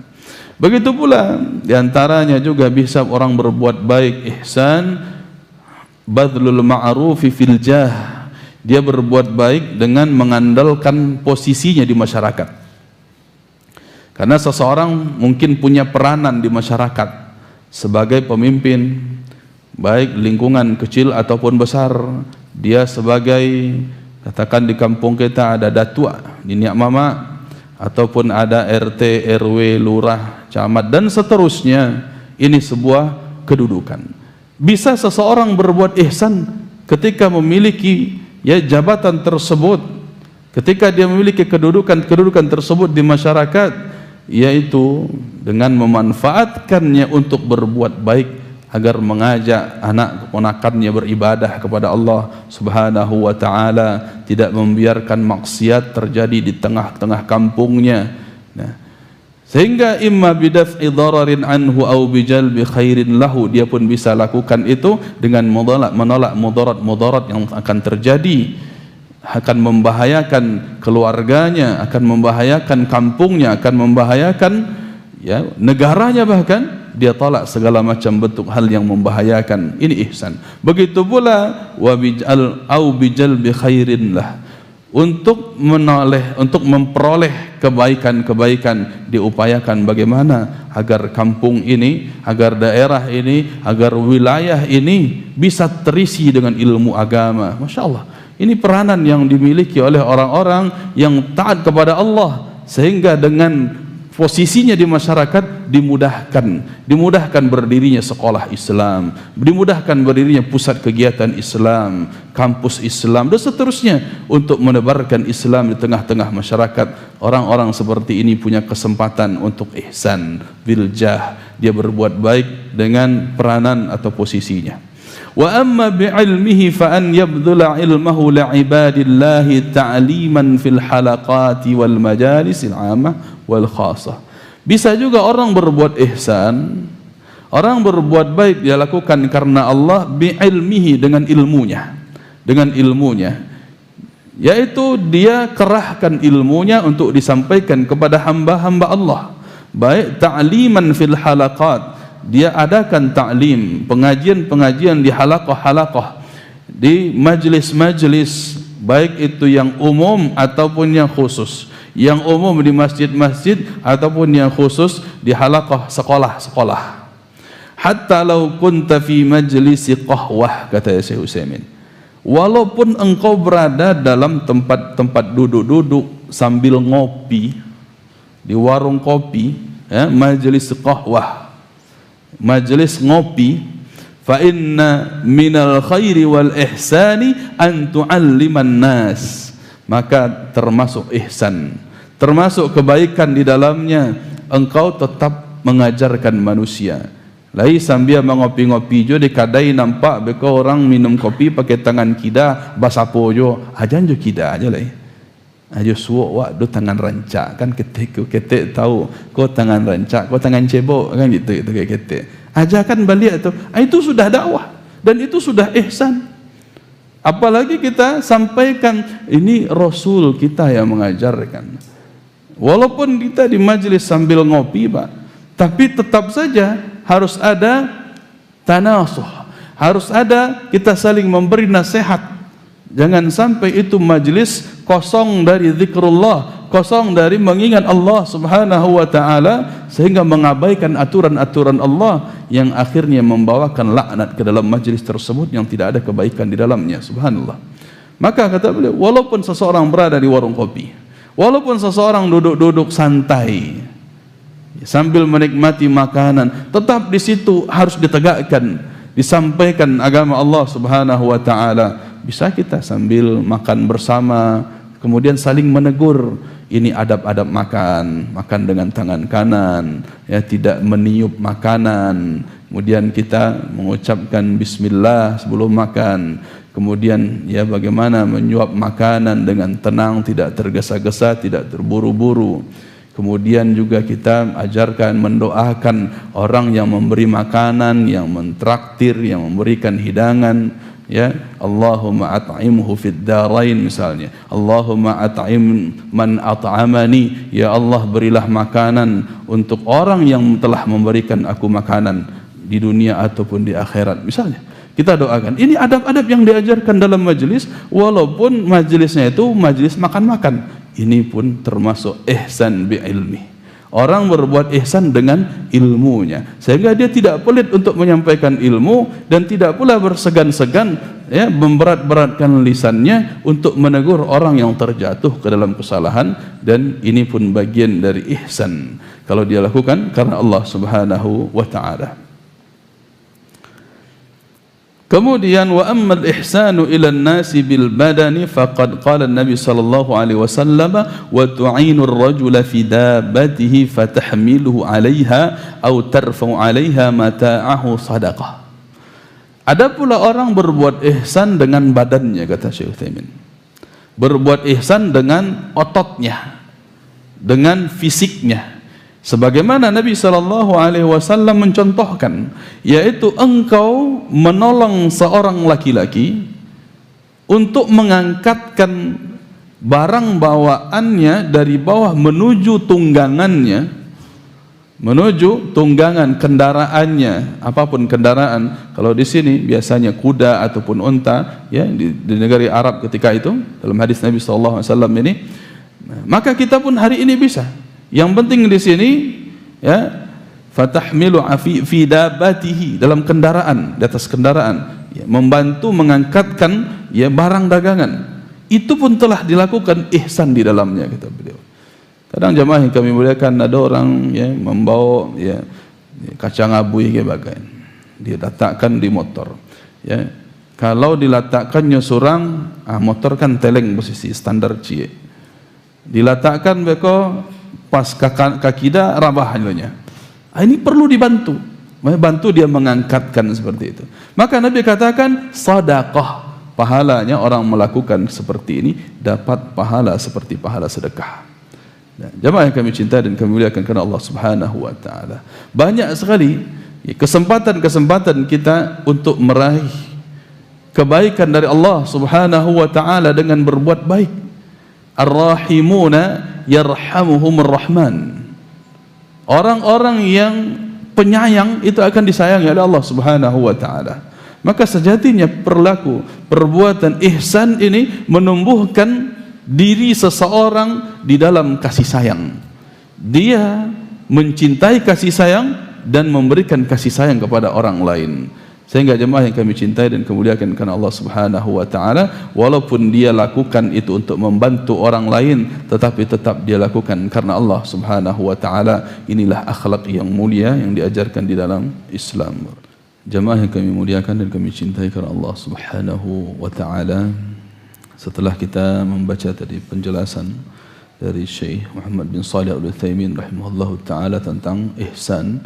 Begitu pula diantaranya juga bisa orang berbuat baik ihsan, badlul ma'rufi fil jah. Dia berbuat baik dengan mengandalkan posisinya di masyarakat. Karena seseorang mungkin punya peranan di masyarakat sebagai pemimpin, baik lingkungan kecil ataupun besar. Dia sebagai, katakan di kampung kita ada datua, niniak mama, ataupun ada RT, RW, lurah, camat, dan seterusnya. Ini sebuah kedudukan. Bisa seseorang berbuat ihsan ketika memiliki jabatan tersebut, ketika dia memiliki kedudukan tersebut di masyarakat, yaitu dengan memanfaatkannya untuk berbuat baik, agar mengajak anak keponakannya beribadah kepada Allah Subhanahu wa ta'ala, tidak membiarkan maksiat terjadi di tengah-tengah kampungnya. Nah, sehingga imma bidaf'i dhararin anhu au bijalbi khairin lahu, dia pun bisa lakukan itu dengan menolak mudarat yang akan terjadi, akan membahayakan keluarganya, akan membahayakan kampungnya, akan membahayakan negaranya, bahkan dia tolak segala macam bentuk hal yang membahayakan. Ini ihsan. Begitu pula au bijalbi khairin lah, untuk memperoleh kebaikan-kebaikan, diupayakan bagaimana agar kampung ini, agar daerah ini, agar wilayah ini bisa terisi dengan ilmu agama. Masya Allah, ini peranan yang dimiliki oleh orang-orang yang taat kepada Allah, sehingga dengan posisinya di masyarakat dimudahkan berdirinya sekolah Islam, dimudahkan berdirinya pusat kegiatan Islam, kampus Islam, dan seterusnya, untuk menebarkan Islam di tengah-tengah masyarakat. Orang-orang seperti ini punya kesempatan untuk ihsan biljah, dia berbuat baik dengan peranan atau posisinya. Wa amma bi'ilmihi fa an yabdhula ilmahu li'ibadillahi ta'liman fil halaqati wal majalisil 'ammah wal khasah. Bisa juga orang berbuat ihsan, orang berbuat baik, dia lakukan karena Allah bi'ilmihi, dengan ilmunya, yaitu dia kerahkan ilmunya untuk disampaikan kepada hamba-hamba Allah. Baik ta'liman fil halaqat, dia adakan ta'lim, pengajian-pengajian di halaqah-halaqah, di majlis-majlis, baik itu yang umum ataupun yang khusus, yang umum di masjid-masjid ataupun yang khusus di halaqah sekolah-sekolah. Hatta law kunta fi majlisi qahwah, kata Syekh Utsaimin, walaupun engkau berada dalam tempat duduk-duduk sambil ngopi di warung kopi, majlis qahwah, majlis ngopi, fa inna minal khairi wal ihsani an tu'alliman nas, maka termasuk ihsan, termasuk kebaikan di dalamnya, engkau tetap mengajarkan manusia. Lai sambil mengopi-ngopi jo dikadai nampak beko orang minum kopi pakai tangan kida basapo jo, ajan jo kida aja lai. Ajo suwo wak do tangan rancak kan, ketek tahu ko tangan rancak, ko tangan cebok kan, gitu kayak ketek. Ajakan balik itu sudah dakwah dan itu sudah ihsan. Apalagi kita sampaikan ini Rasul kita yang mengajarkan. Walaupun kita di majelis sambil ngopi, Pak, tapi tetap saja harus ada tanasuh, harus ada kita saling memberi nasihat. Jangan sampai itu majelis kosong dari zikrullah, kosong dari mengingat Allah Subhanahu wa ta'ala, sehingga mengabaikan aturan-aturan Allah yang akhirnya membawakan laknat ke dalam majelis tersebut yang tidak ada kebaikan di dalamnya. Subhanallah. Maka kata beliau, walaupun seseorang berada di warung kopi, walaupun seseorang duduk-duduk santai sambil menikmati makanan, tetap di situ harus ditegakkan, disampaikan agama Allah Subhanahu wa ta'ala. Bisa kita sambil makan bersama, kemudian saling menegur. Ini adab-adab makan, makan dengan tangan kanan, tidak meniup makanan. Kemudian kita mengucapkan bismillah sebelum makan. Kemudian bagaimana menyuap makanan dengan tenang, tidak tergesa-gesa, tidak terburu-buru. Kemudian juga kita ajarkan mendoakan orang yang memberi makanan, yang mentraktir, yang memberikan hidangan. Allahumma at'imhu fid darain misalnya, Allahumma at'im man at'amani, ya Allah berilah makanan untuk orang yang telah memberikan aku makanan di dunia ataupun di akhirat misalnya. Kita doakan. Ini adab-adab yang diajarkan dalam majelis, walaupun majelisnya itu majelis makan-makan. Ini pun termasuk ihsan bi'ilmi. Orang berbuat ihsan dengan ilmunya, sehingga dia tidak pelit untuk menyampaikan ilmu, dan tidak pula bersegan-segan memberat-beratkan lisannya untuk menegur orang yang terjatuh ke dalam kesalahan. Dan ini pun bagian dari ihsan kalau dia lakukan karena Allah Subhanahu wa ta'ala. Kemudian wa ammal ihsanu ila an-nasi bil badani faqad qala an-nabi sallallahu alaihi wasallam wa tu'inu ar-rajula fi dabbatihi fatahmiluhu 'alayha aw tarfa'u 'alayha mata'ahu sadaqah. Ada pula orang berbuat ihsan dengan badannya, kata Syekh Utsaimin. Berbuat ihsan dengan ototnya, dengan fisiknya. Sebagaimana Nabi SAW mencontohkan, yaitu engkau menolong seorang laki-laki untuk mengangkatkan barang bawaannya dari bawah menuju tunggangannya, menuju tunggangan kendaraannya, apapun kendaraan. Kalau di sini biasanya kuda ataupun unta, ya, di negara Arab ketika itu, dalam hadis Nabi SAW ini, maka kita pun hari ini bisa. Yang penting di sini, ya, fatahmilu fi dabatihi, dalam kendaraan, di atas kendaraan, ya, membantu mengangkatkan, ya, barang dagangan. Itu pun telah dilakukan ihsan di dalamnya, kata beliau. Kadang jamaah yang kami muliakan, ada orang, ya, membawa, ya, kacang abui ke bagian, dia letakkan di motor, ya. Kalau diletakkannya surang, motor kan teleng posisi standar cie, diletakkan beko pas kaki dah rabah halunya. Ini perlu dibantu, bantu dia mengangkatkan seperti itu. Maka Nabi katakan sedekah, pahalanya orang melakukan seperti ini dapat pahala seperti pahala sedekah. Nah, jemaah yang kami cintai dan kami muliakan karena Allah Subhanahu wa taala, banyak sekali kesempatan-kesempatan kita untuk meraih kebaikan dari Allah Subhanahu wa taala dengan berbuat baik. Ar-rahimuna yarhamuhumur rahman. Orang-orang yang penyayang itu akan disayangi oleh Allah Subhanahu wa taala. Maka sejatinya perbuatan ihsan ini menumbuhkan diri seseorang di dalam kasih sayang. Dia mencintai kasih sayang dan memberikan kasih sayang kepada orang lain. Sehingga jemaah yang kami cintai dan kemuliakan karena Allah Subhanahu wa taala, walaupun dia lakukan itu untuk membantu orang lain, tetapi tetap dia lakukan karena Allah Subhanahu wa taala. Inilah akhlak yang mulia yang diajarkan di dalam Islam. Jemaah yang kami muliakan dan kami cintai karena Allah Subhanahu wa taala, setelah kita membaca tadi penjelasan dari Syekh Muhammad bin Shalih Al-Utsaimin rahimahullahu taala tentang ihsan,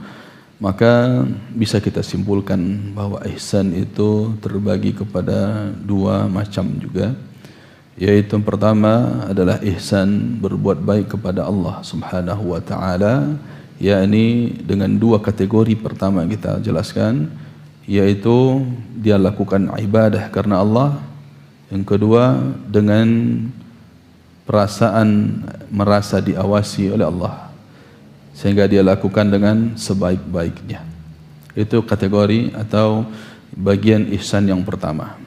maka bisa kita simpulkan bahwa ihsan itu terbagi kepada dua macam juga, yaitu yang pertama adalah ihsan berbuat baik kepada Allah Subhanahu wa taala, yakni dengan dua kategori pertama kita jelaskan, yaitu dia lakukan ibadah karena Allah, yang kedua dengan perasaan merasa diawasi oleh Allah sehingga dia lakukan dengan sebaik-baiknya. Itu kategori atau bagian ihsan yang pertama.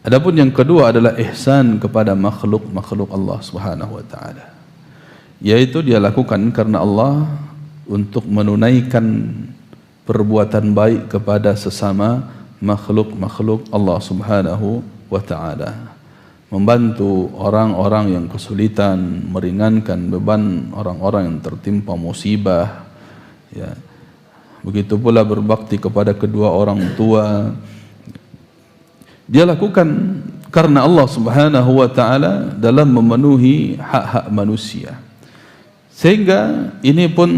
Adapun yang kedua adalah ihsan kepada makhluk-makhluk Allah Subhanahu wa taala, yaitu dia lakukan karena Allah untuk menunaikan perbuatan baik kepada sesama makhluk-makhluk Allah Subhanahu wa taala, membantu orang-orang yang kesulitan, meringankan beban orang-orang yang tertimpa musibah, ya. Begitu pula berbakti kepada kedua orang tua. Dia lakukan karena Allah Subhanahu wa taala dalam memenuhi hak-hak manusia. Sehingga ini pun,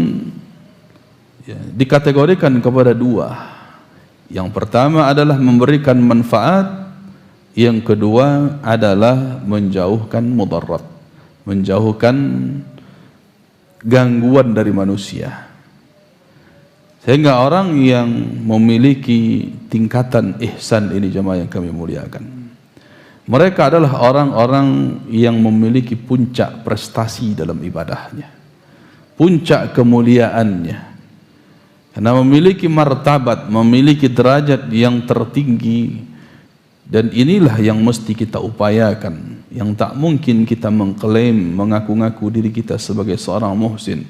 ya, dikategorikan kepada dua. Yang pertama adalah memberikan manfaat, yang kedua adalah menjauhkan mudarat, menjauhkan gangguan dari manusia. Sehingga orang yang memiliki tingkatan ihsan ini, jemaah yang kami muliakan, mereka adalah orang-orang yang memiliki puncak prestasi dalam ibadahnya, puncak kemuliaannya, karena memiliki martabat, memiliki derajat yang tertinggi. Dan inilah yang mesti kita upayakan, yang tak mungkin kita mengklaim, mengaku-ngaku diri kita sebagai seorang muhsin.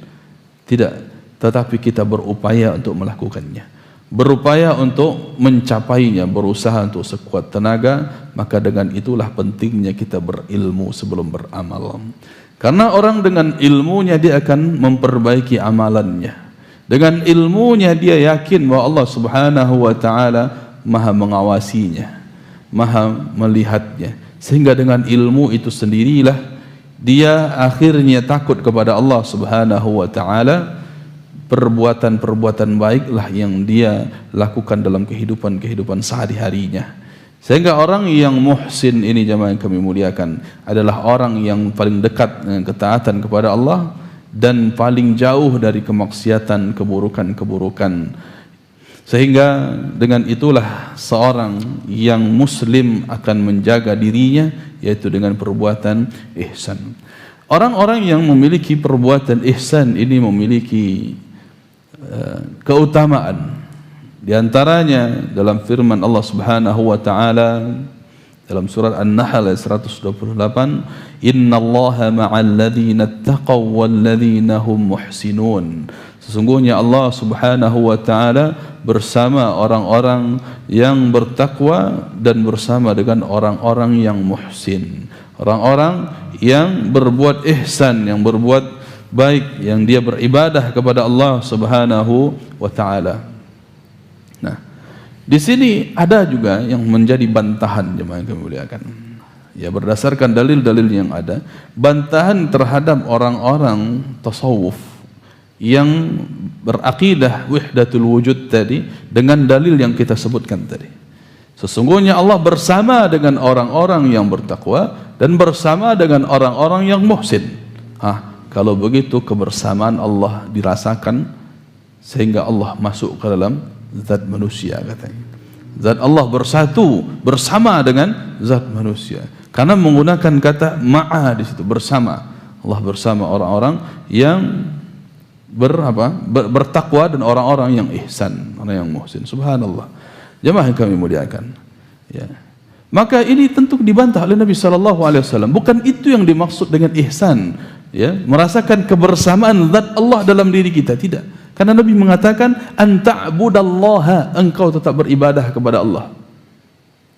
Tidak, tetapi kita berupaya untuk melakukannya, berupaya untuk mencapainya, berusaha untuk sekuat tenaga. Maka dengan itulah pentingnya kita berilmu sebelum beramal. Karena orang dengan ilmunya dia akan memperbaiki amalannya. Dengan ilmunya dia yakin bahwa Allah Subhanahu wa taala maha mengawasinya, maha melihatnya. Sehingga dengan ilmu itu sendirilah dia akhirnya takut kepada Allah Subhanahu wa taala. Perbuatan-perbuatan baiklah yang dia lakukan dalam kehidupan sehari-harinya. Sehingga orang yang muhsin ini, jemaah yang kami muliakan, adalah orang yang paling dekat dengan ketaatan kepada Allah dan paling jauh dari kemaksiatan, keburukan-keburukan. Sehingga dengan itulah seorang yang muslim akan menjaga dirinya, yaitu dengan perbuatan ihsan. Orang-orang yang memiliki perbuatan ihsan ini memiliki keutamaan. Di antaranya dalam firman Allah Subhanahu wa taala dalam surat An-Nahl ayat 128, "Innallaha ma'al ladzina taqaw wal ladzina hum muhsinun." Sesungguhnya Allah Subhanahu wa taala bersama orang-orang yang bertakwa dan bersama dengan orang-orang yang muhsin. Orang-orang yang berbuat ihsan, yang berbuat baik, yang dia beribadah kepada Allah Subhanahu wa taala. Nah, di sini ada juga yang menjadi bantahan, jemaah yang kami muliakan. Ya, berdasarkan dalil-dalil yang ada, bantahan terhadap orang-orang tasawuf yang berakidah wahdatul wujud tadi dengan dalil yang kita sebutkan tadi. Sesungguhnya Allah bersama dengan orang-orang yang bertakwa dan bersama dengan orang-orang yang muhsin. Kalau begitu kebersamaan Allah dirasakan sehingga Allah masuk ke dalam zat manusia, katanya. Zat Allah bersatu bersama dengan zat manusia karena menggunakan kata ma'a di situ, bersama. Allah bersama orang-orang yang bertakwa dan orang-orang yang ihsan, orang yang muhsin. Subhanallah. Jemaah yang kami muliakan. Ya. Maka ini tentu dibantah oleh Nabi SAW. Bukan itu yang dimaksud dengan ihsan. Ya, merasakan kebersamaan zat Allah dalam diri kita, tidak. Karena Nabi mengatakan anta'budallaha, engkau tetap beribadah kepada Allah.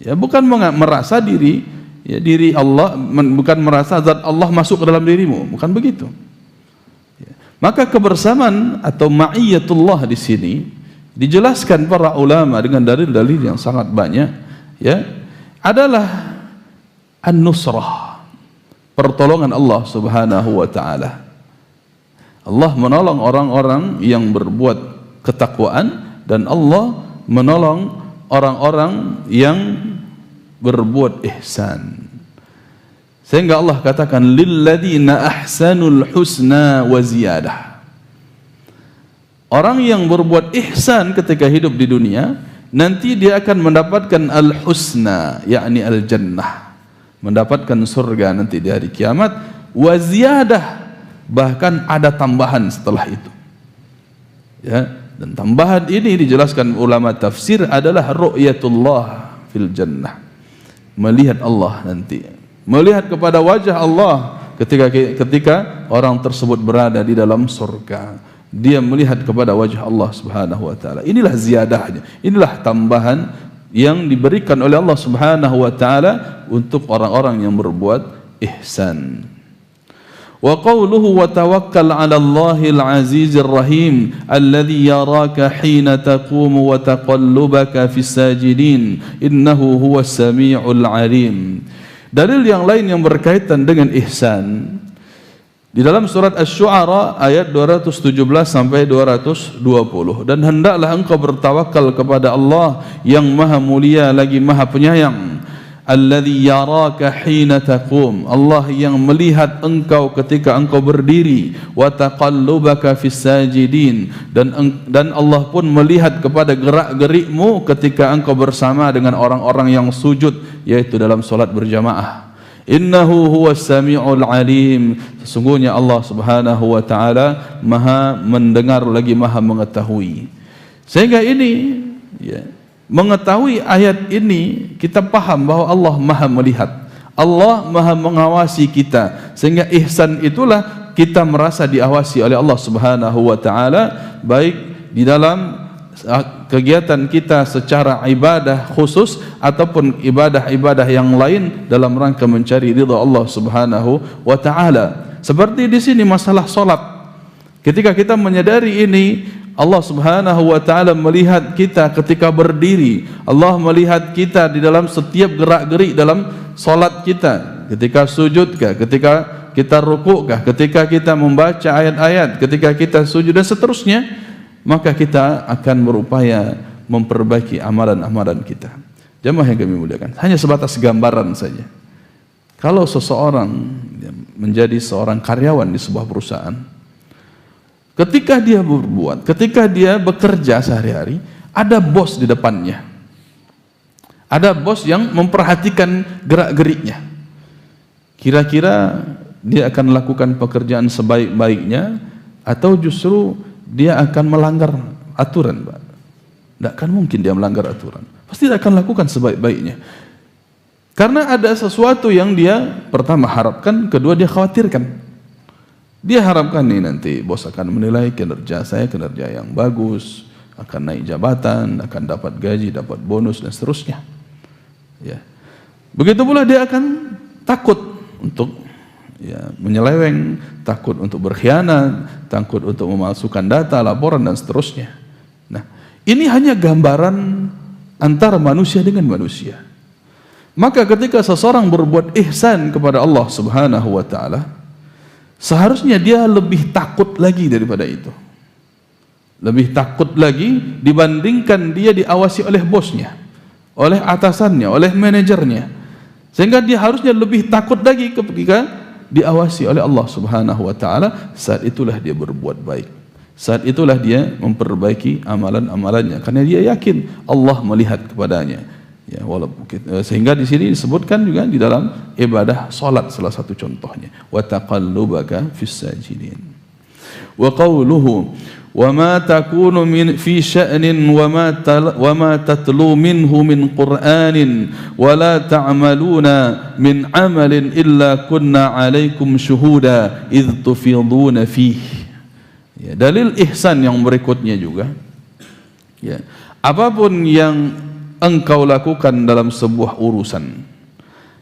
Ya, bukan merasa diri Allah, bukan merasa zat Allah masuk ke dalam dirimu, bukan begitu. Ya. Maka kebersamaan atau ma'iyatullah di sini dijelaskan para ulama dengan dalil-dalil yang sangat banyak, ya, adalah an-nusrah, pertolongan Allah Subhanahu wa taala. Allah menolong orang-orang yang berbuat ketakwaan dan Allah menolong orang-orang yang berbuat ihsan. Sehingga Allah katakan lilladzina ahsanul husna wa ziyadah. Orang yang berbuat ihsan ketika hidup di dunia, nanti dia akan mendapatkan al-husna, yakni al-jannah, mendapatkan surga nanti di hari kiamat, wa ziyadah, bahkan ada tambahan setelah itu. Ya, dan tambahan ini dijelaskan ulama tafsir adalah ru'yatullah fil jannah. Melihat Allah nanti, melihat kepada wajah Allah ketika orang tersebut berada di dalam surga. Dia melihat kepada wajah Allah Subhanahu wa taala. Inilah ziyadahnya. Inilah tambahan yang diberikan oleh Allah Subhanahu wa taala untuk orang-orang yang berbuat ihsan. Wa qawluhu wa tawakkal 'ala Allahil 'azizir rahim alladzi yaraka hina taqumu wa taqallubaka fis sajidin innahu huwas samiul 'alim. Dalil yang lain yang berkaitan dengan ihsan di dalam surat Asy-Syu'ara ayat 217 sampai 220, dan hendaklah engkau bertawakal kepada Allah yang maha mulia lagi maha penyayang. Alladzi yaraka hina taqum, Allah yang melihat engkau ketika engkau berdiri, wa taqallubaka fis sajidin, dan Allah pun melihat kepada gerak-gerikmu ketika engkau bersama dengan orang-orang yang sujud, yaitu dalam salat berjamaah. Innahu huwas samiul alim, sesungguhnya Allah Subhanahu wa taala maha mendengar lagi maha mengetahui. Sehingga ini, ya, mengetahui ayat ini kita paham bahwa Allah maha melihat, Allah maha mengawasi kita, sehingga ihsan itulah kita merasa diawasi oleh Allah Subhanahu wa taala, baik di dalam kegiatan kita secara ibadah khusus ataupun ibadah-ibadah yang lain dalam rangka mencari ridha Allah Subhanahu wa taala. Seperti di sini masalah salat. Ketika kita menyadari ini, Allah Subhanahu wa taala melihat kita ketika berdiri. Allah melihat kita di dalam setiap gerak-gerik dalam salat kita. Ketika sujud kah, ketika kita rukuk kah, ketika kita membaca ayat-ayat, ketika kita sujud dan seterusnya, maka kita akan berupaya memperbaiki amalan-amalan kita. Jamaah yang kami muliakan, hanya sebatas gambaran saja. Kalau seseorang menjadi seorang karyawan di sebuah perusahaan, ketika dia berbuat, ketika dia bekerja sehari-hari, ada bos di depannya. Ada bos yang memperhatikan gerak-geriknya. Kira-kira dia akan melakukan pekerjaan sebaik-baiknya atau justru dia akan melanggar aturan, Pak? Tidak akan mungkin dia melanggar aturan. Pasti dia akan lakukan sebaik-baiknya. Karena ada sesuatu yang dia pertama harapkan, kedua dia khawatirkan. Dia harapkan nih nanti bos akan menilai kinerja saya, kinerja yang bagus, akan naik jabatan, akan dapat gaji, dapat bonus dan seterusnya. Ya. Begitu pula dia akan takut untuk menyeleweng, takut untuk berkhianat, takut untuk memalsukan data, laporan dan seterusnya. Nah, ini hanya gambaran antara manusia dengan manusia. Maka ketika seseorang berbuat ihsan kepada Allah Subhanahu wa taala, seharusnya dia lebih takut lagi daripada itu. Lebih takut lagi dibandingkan dia diawasi oleh bosnya, oleh atasannya, oleh manajernya. Sehingga dia harusnya lebih takut lagi ketika diawasi oleh Allah Subhanahu wa taala. Saat itulah dia berbuat baik. Saat itulah dia memperbaiki amalan-amalannya karena dia yakin Allah melihat kepadanya. Ya, walaupun sehingga di sini disebutkan juga di dalam ibadah salat salah satu contohnya, wa taqallubaka fis sajidin. Wa qawluhu wa ma takunu min fi sya'nin wa ma tatlu minhu min qur'anin wa la ta'maluna min 'amalin illa kunna 'alaikum syuhuda idh tufiduna fihi. Ya, dalil ihsan yang berikutnya juga, ya, apapun yang engkau lakukan dalam sebuah urusan,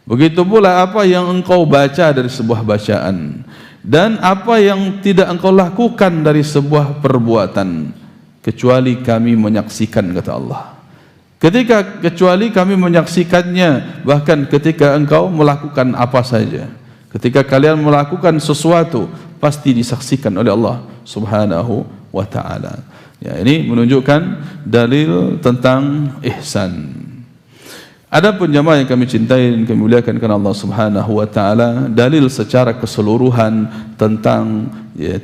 begitu pula apa yang engkau baca dari sebuah bacaan, dan apa yang tidak engkau lakukan dari sebuah perbuatan, kecuali kami menyaksikan, kata Allah. Kecuali kami menyaksikannya, bahkan ketika engkau melakukan apa saja, ketika kalian melakukan sesuatu, pasti disaksikan oleh Allah Subhanahu wa ta'ala. Ya, ini menunjukkan dalil tentang ihsan. Adapun jamaah yang kami cintai dan kami muliakan karena Allah Subhanahu wa ta'ala, dalil secara keseluruhan tentang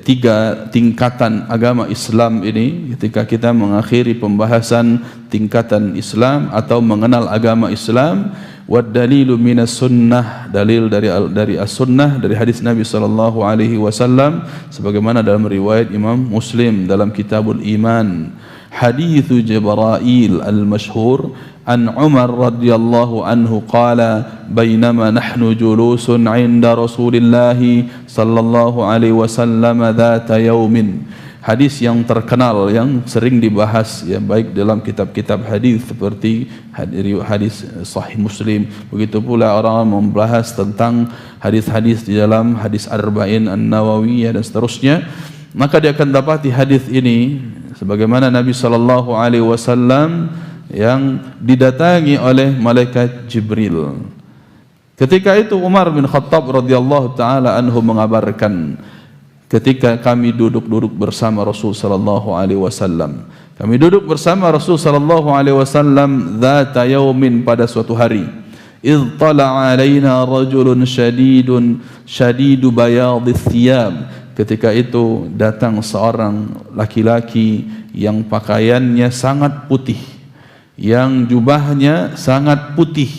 tiga tingkatan agama Islam ini, ketika kita mengakhiri pembahasan tingkatan Islam atau mengenal agama Islam, wa dalilu minas sunnah, dalil dari as-sunnah, dari hadis Nabi sallallahu alaihi wasallam sebagaimana dalam riwayat Imam Muslim dalam Kitabul Iman, hadithu Jibril al-masyhur an Umar radhiyallahu anhu qala bainama nahnu julusun 'inda Rasulillah sallallahu alaihi wasallam dhata yaumin. Hadis yang terkenal yang sering dibahas ya, baik dalam kitab-kitab hadis seperti hadis Sahih Muslim, begitu pula orang membahas tentang hadis-hadis di dalam hadis Arba'in An-Nawawiyah dan seterusnya. Maka dia akan dapati hadis ini sebagaimana Nabi sallallahu alaihi wasallam yang didatangi oleh malaikat Jibril. Ketika itu Umar bin Khattab radhiyallahu taala anhu mengabarkan, ketika kami duduk bersama Rasul sallallahu alaihi wasallam. Kami duduk bersama Rasul sallallahu alaihi wasallam dzata yaumin, pada suatu hari. Idh tala'a alaina rajulun shadidu bayadhis thiyab. Ketika itu datang seorang laki-laki yang pakaiannya sangat putih, yang jubahnya sangat putih.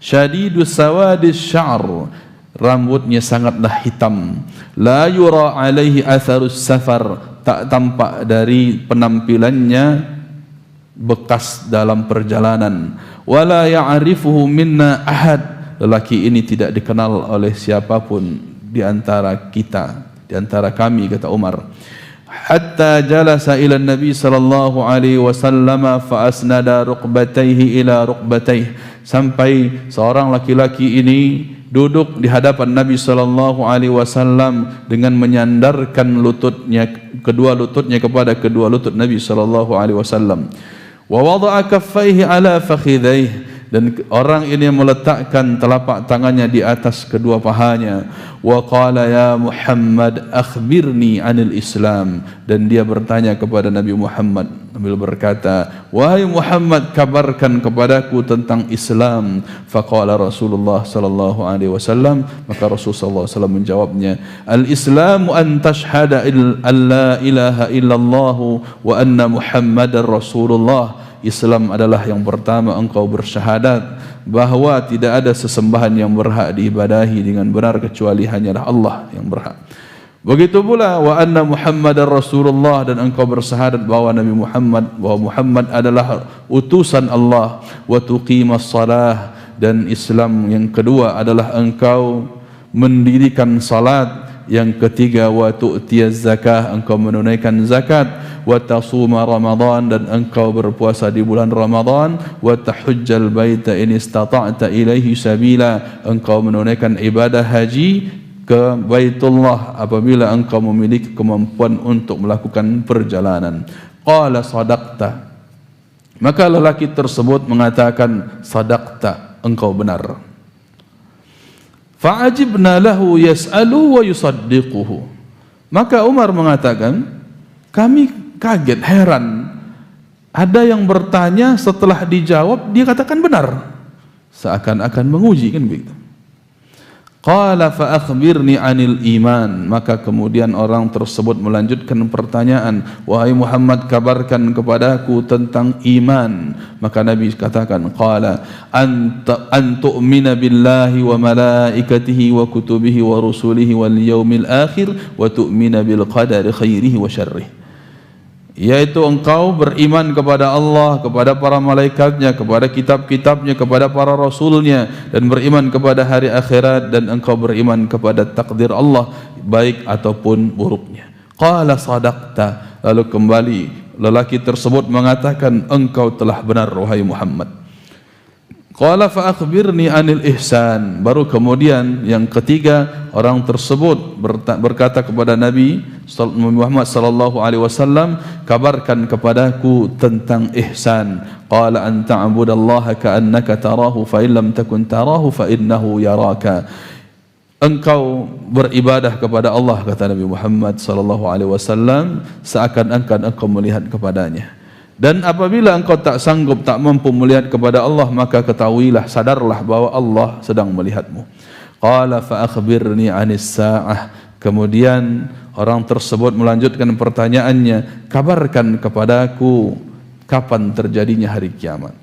Shadidus sawadis sya'r, rambutnya sangatlah hitam. La yura alaihi atharus safar, tak tampak dari penampilannya bekas dalam perjalanan. Wala ya'rifuhu minna ahad, lelaki ini tidak dikenal oleh siapapun di antara kita, di antara kami, kata Umar. Hatta jalasa ila Nabi sallallahu alaihi wasallam fa asnada rukbatayhi ila rukbatayhi, sampai seorang laki-laki ini duduk di hadapan Nabi sallallahu alaihi wasallam dengan menyandarkan kedua lututnya kepada kedua lutut Nabi sallallahu alaihi wasallam. Wa wada'a kaffaihi ala fakhidhaihi, dan orang ini meletakkan telapak tangannya di atas kedua pahanya. Wa qala ya Muhammad akhbirni anil Islam, dan dia bertanya kepada Nabi Muhammad sambil berkata, wahai Muhammad, kabarkan kepadaku tentang Islam. Faqala Rasulullah sallallahu alaihi wasallam, maka Rasul sallallahu alaihi wasallam menjawabnya, al-Islamu an tashhada an la ilaha illallah wa anna Muhammadar Rasulullah. Islam adalah yang pertama engkau bersyahadat bahwa tidak ada sesembahan yang berhak diibadahi dengan benar kecuali hanyalah Allah yang berhak. Begitu pula wa anna Muhammadar Rasulullah, dan engkau bersyahadat bahwa Muhammad adalah utusan Allah. Wa tuqimas salah, dan Islam yang kedua adalah engkau mendirikan salat. Yang ketiga wa tu'tiyaz zakah, engkau menunaikan zakat. Wa tasuma Ramadan, dan engkau berpuasa di bulan Ramadan. Wa tahujjal baita in istata'ta ilaihi sabila, engkau menunaikan ibadah haji ke Baitullah apabila engkau memiliki kemampuan untuk melakukan perjalanan. Qala sadaqta, maka lelaki tersebut mengatakan, sadaqta, engkau benar. Fa'ajibna lahu yas'alu wa yusaddiquhu, maka Umar mengatakan, kami kaget, heran, ada yang bertanya setelah dijawab dia katakan benar, seakan-akan menguji, kan begitu. Qala fa akhbirni anil iman, maka kemudian orang tersebut melanjutkan pertanyaan, wahai Muhammad, kabarkan kepadaku tentang iman. Maka Nabi katakan, qala an tu'mina billahi wa malaikatihi wa kutubihi wa rusulihi wal yaumil akhir wa tu'mina bil qadari khairihi wa syarrihi, yaitu engkau beriman kepada Allah, kepada para malaikatnya, kepada kitab-kitabnya, kepada para rasulnya, dan beriman kepada hari akhirat, dan engkau beriman kepada takdir Allah baik ataupun buruknya. Qala sadaqta, lalu kembali lelaki tersebut mengatakan, engkau telah benar wahai Muhammad. Qala fa akhbirni anil ihsan, baru kemudian yang ketiga orang tersebut berkata kepada Nabi Muhammad sallallahu alaihi wasallam, kabarkan kepadaku tentang ihsan. Qala an ta'budallaha ka'annaka tarahu fa in lam takun tarahu fa innahu yaraka, engkau beribadah kepada Allah, kata Nabi Muhammad sallallahu alaihi wasallam, seakan-akan engkau melihat kepadanya. Dan apabila engkau tak sanggup, tak mampu melihat kepada Allah, maka ketahuilah, sadarlah bahwa Allah sedang melihatmu. Qala fa akhbirni anis sa'ah, kemudian orang tersebut melanjutkan pertanyaannya, kabarkan kepadaku kapan terjadinya hari kiamat.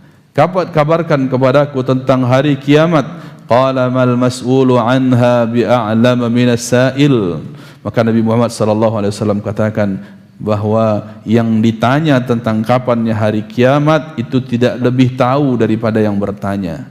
Kabarkan kepadaku tentang hari kiamat. Qala mal mas'ulu anha bi'a'lama minas sa'il, maka Nabi Muhammad sallallahu alaihi wasallam katakan bahwa yang ditanya tentang kapannya hari kiamat itu tidak lebih tahu daripada yang bertanya.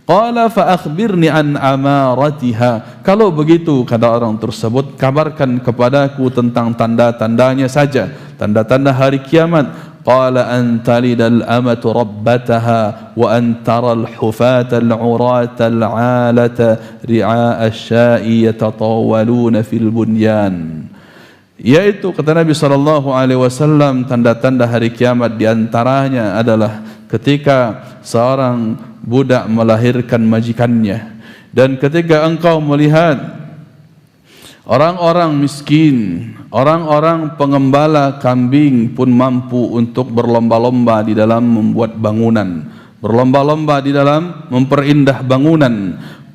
Qala fa akhbirni an amaratiha, kalau begitu kata orang tersebut, kabarkan kepadaku tentang tanda-tandanya saja, tanda-tanda hari kiamat. Qala an talidal amatu rabbataha wa an taral hufata al-urata al-alata ri'a asy-sya'i yatatawaluna fil bunyan, yaitu kata Nabi sallallahu alaihi wasallam, tanda-tanda hari kiamat diantaranya adalah ketika seorang budak melahirkan majikannya, dan ketika engkau melihat orang-orang miskin, orang-orang pengembala kambing pun mampu untuk berlomba-lomba di dalam membuat bangunan, berlomba-lomba di dalam memperindah bangunan.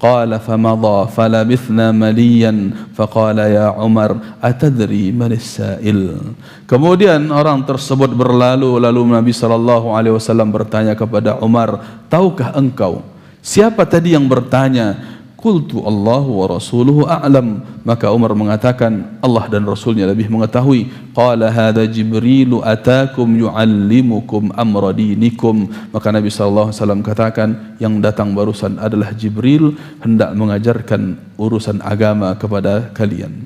Qala famadha falabithna maliyan faqala ya Umar atadri manis sa'il, kemudian orang tersebut berlalu, lalu Nabi sallallahu alaihi wasallam bertanya kepada Umar, tahukah engkau siapa tadi yang bertanya? Qultu Allahu wa rasuluhu a'lam, maka Umar mengatakan Allah dan Rasulnya lebih mengetahui. Qala hadha Jibrilu atakum yu'allimukum amra dinikum, maka Nabi sallallahu alaihi wasallam katakan, yang datang barusan adalah Jibril, hendak mengajarkan urusan agama kepada kalian.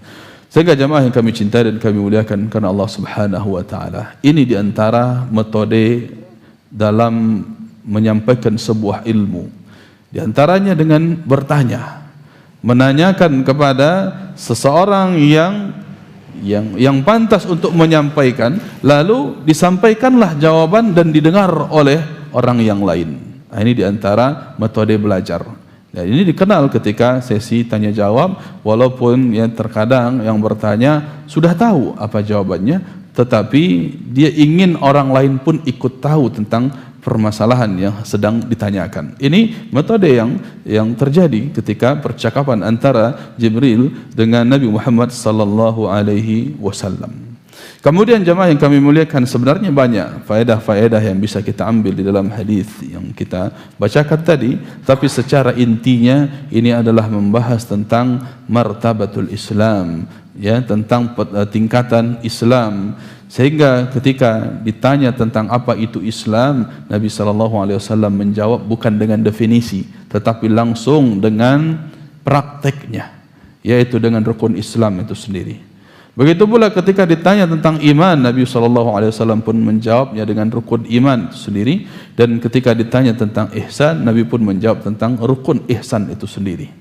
Sehingga jamaah yang kami cintai dan kami muliakan karena Allah Subhanahu wa taala, ini diantara metode dalam menyampaikan sebuah ilmu. Di antaranya dengan bertanya, menanyakan kepada seseorang yang pantas untuk menyampaikan, lalu disampaikanlah jawaban dan didengar oleh orang yang lain. Nah, ini diantara metode belajar. Dan ini dikenal ketika sesi tanya jawab, walaupun yang terkadang yang bertanya sudah tahu apa jawabannya, tetapi dia ingin orang lain pun ikut tahu tentang permasalahan yang sedang ditanyakan. Ini metode yang terjadi ketika percakapan antara Jibril dengan Nabi Muhammad sallallahu alaihi wasallam. Kemudian jemaah yang kami muliakan, sebenarnya banyak faedah-faedah yang bisa kita ambil di dalam hadis yang kita bacakan tadi, tapi secara intinya ini adalah membahas tentang martabatul Islam, ya, tentang tingkatan Islam. Sehingga ketika ditanya tentang apa itu Islam, Nabi SAW menjawab bukan dengan definisi, tetapi langsung dengan prakteknya, yaitu dengan rukun Islam itu sendiri. Begitu pula ketika ditanya tentang iman, Nabi SAW pun menjawabnya dengan rukun iman itu sendiri. Dan ketika ditanya tentang ihsan, Nabi pun menjawab tentang rukun ihsan itu sendiri.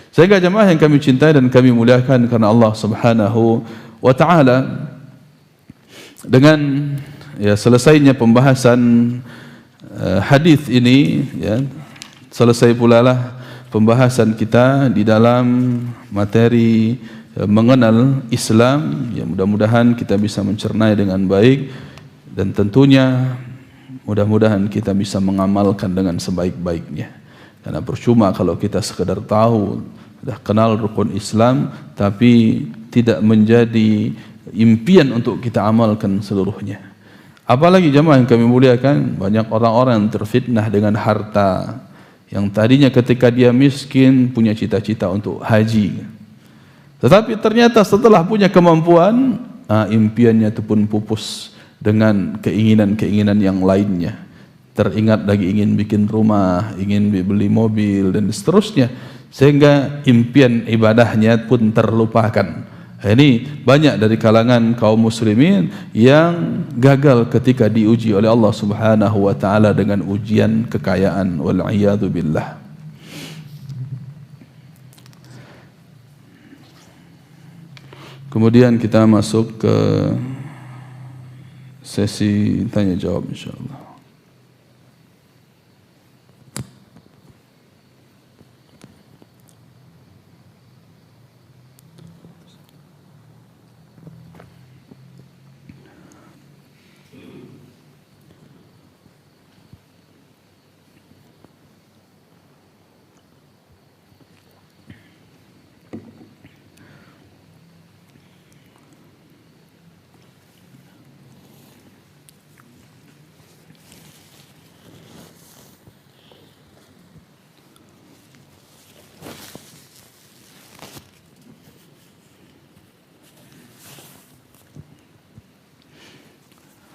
Sehingga jemaah yang kami cintai dan kami muliakan karena Allah Subhanahu wa Ta'ala, dengan ya selesainya pembahasan hadis ini, ya, selesai pula lah pembahasan kita di dalam materi mengenal Islam. Ya, mudah-mudahan kita bisa mencernai dengan baik, dan tentunya mudah-mudahan kita bisa mengamalkan dengan sebaik-baiknya. Karena percuma kalau kita sekedar tahu, sudah kenal rukun Islam, tapi tidak menjadi impian untuk kita amalkan seluruhnya. Apalagi jemaah yang kami muliakan, banyak orang-orang yang terfitnah dengan harta, yang tadinya ketika dia miskin punya cita-cita untuk haji, tetapi ternyata setelah punya kemampuan, impiannya itu pun pupus dengan keinginan-keinginan yang lainnya. Teringat lagi ingin bikin rumah, ingin beli mobil, dan seterusnya, sehingga impian ibadahnya pun terlupakan. Ini banyak dari kalangan kaum muslimin yang gagal ketika diuji oleh Allah Subhanahu wa Ta'ala dengan ujian kekayaan, wal iyadu billah. Kemudian kita masuk ke sesi tanya jawab insyaallah.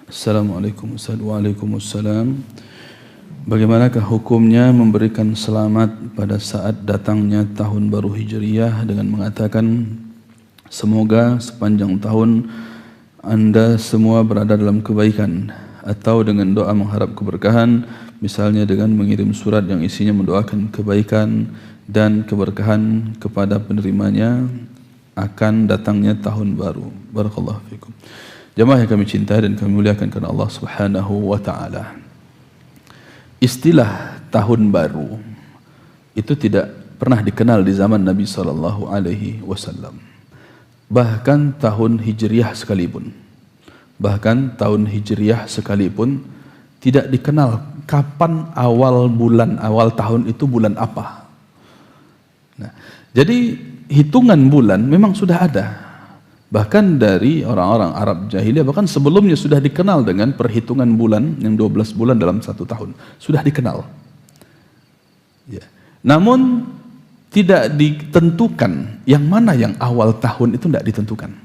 Assalamualaikum Waalaikumsalam. Bagaimanakah hukumnya memberikan selamat pada saat datangnya tahun baru Hijriyah dengan mengatakan semoga sepanjang tahun Anda semua berada dalam kebaikan, atau dengan doa mengharap keberkahan, misalnya dengan mengirim surat yang isinya mendoakan kebaikan dan keberkahan kepada penerimanya akan datangnya tahun baru. Barakallahu fikum. Jemaah yang kami cintai dan kami muliakan karena Allah Subhanahu wa Ta'ala, istilah tahun baru itu tidak pernah dikenal di zaman Nabi sallallahu alaihi wasallam. Bahkan tahun Hijriyah sekalipun, tidak dikenal kapan awal bulan, awal tahun itu bulan apa. Nah, jadi hitungan bulan memang sudah ada. Bahkan dari orang-orang Arab jahiliyah, bahkan sebelumnya sudah dikenal dengan perhitungan bulan yang 12 bulan dalam satu tahun. Sudah dikenal. Ya. Namun tidak ditentukan yang mana yang awal tahun, itu tidak ditentukan.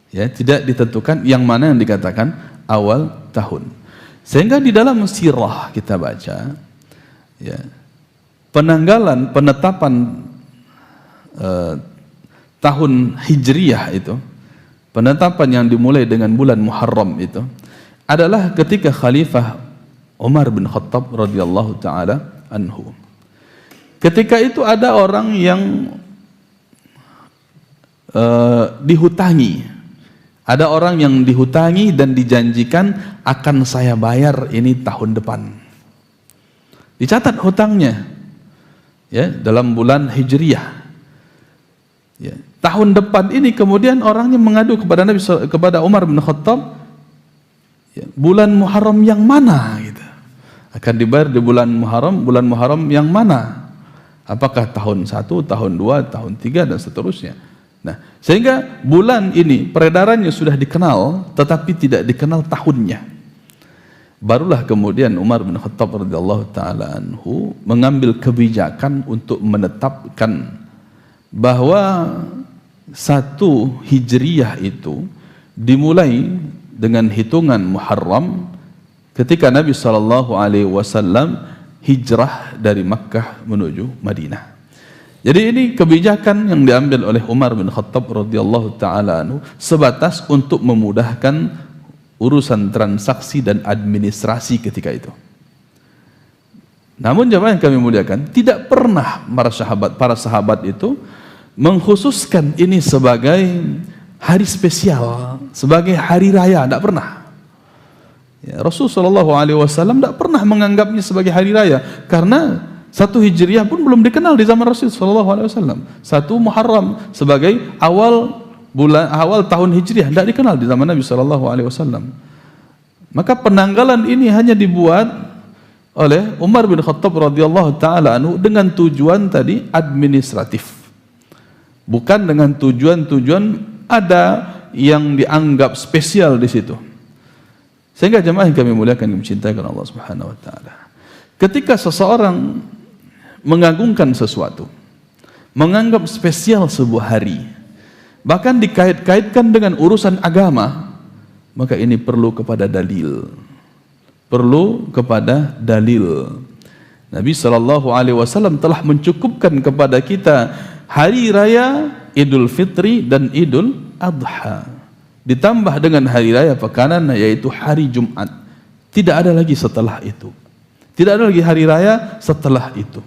Ya, tidak ditentukan yang mana yang dikatakan awal tahun. Sehingga di dalam sirah kita baca, ya, penetapan tahun Hijriyah itu, penetapan yang dimulai dengan bulan Muharram itu adalah ketika Khalifah Umar bin Khattab radhiyallahu taala anhu. Ketika itu ada orang yang dihutangi. Ada orang yang dihutangi dan dijanjikan akan saya bayar ini tahun depan. Dicatat hutangnya, ya, dalam bulan Hijriyah. Ya, tahun depan ini kemudian orangnya mengadu kepada Umar bin Khattab, ya, bulan Muharram yang mana gitu. Akan dibayar di bulan Muharram yang mana? Apakah tahun 1, tahun 2, tahun 3 dan seterusnya. Nah, sehingga bulan ini peredarannya sudah dikenal tetapi tidak dikenal tahunnya. Barulah kemudian Umar bin Khattab radhiyallahu taala anhu mengambil kebijakan untuk menetapkan bahwa 1 Hijriyah itu dimulai dengan hitungan Muharram ketika Nabi SAW hijrah dari Makkah menuju Madinah. Jadi ini kebijakan yang diambil oleh Umar bin Khattab radhiyallahu taala anhu sebatas untuk memudahkan urusan transaksi dan administrasi ketika itu. Namun jemaah yang kami muliakan, tidak pernah para sahabat itu mengkhususkan ini sebagai hari spesial, sebagai hari raya, tidak pernah. Ya, Rasulullah SAW tidak pernah menganggapnya sebagai hari raya karena 1 Hijriyah pun belum dikenal di zaman Rasulullah SAW. 1 Muharram sebagai awal tahun Hijriyah tidak dikenal di zaman Nabi SAW. Maka penanggalan ini hanya dibuat oleh Umar bin Khattab radhiyallahu taala anhu dengan tujuan tadi administratif, bukan dengan tujuan ada yang dianggap spesial di situ. Sehingga jemaah yang kami muliakan yang mencintai Allah Subhanahu wa taala, ketika seseorang mengagungkan sesuatu, menganggap spesial sebuah hari, bahkan dikait-kaitkan dengan urusan agama, maka ini perlu kepada dalil. Nabi SAW telah mencukupkan kepada kita hari raya Idul Fitri dan Idul Adha, ditambah dengan hari raya pekanan yaitu hari Jumat. Tidak ada lagi setelah itu. Tidak ada lagi hari raya setelah itu.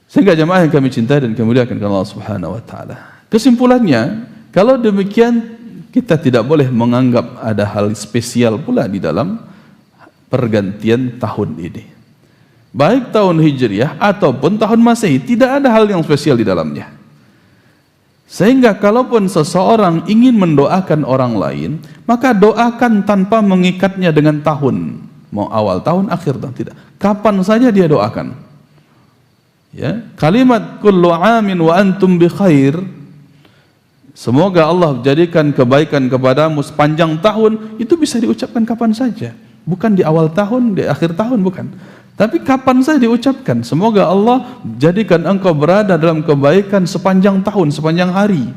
Sehingga jemaah yang kami cintai dan kami muliakan Allah Subhanahu wa taala, kesimpulannya, kalau demikian kita tidak boleh menganggap ada hal spesial pula di dalam pergantian tahun ini. Baik tahun Hijriyah ataupun tahun Masehi, tidak ada hal yang spesial di dalamnya. Sehingga kalaupun seseorang ingin mendoakan orang lain, maka doakan tanpa mengikatnya dengan tahun, mau awal tahun, akhir tahun, tidak. Kapan saja dia doakan. Ya, kalimat kullu amin wa antum bi khair, semoga Allah jadikan kebaikan kepadamu sepanjang tahun, itu bisa diucapkan kapan saja, bukan di awal tahun, di akhir tahun, bukan, tapi kapan saja diucapkan. Semoga Allah jadikan engkau berada dalam kebaikan sepanjang tahun, sepanjang hari.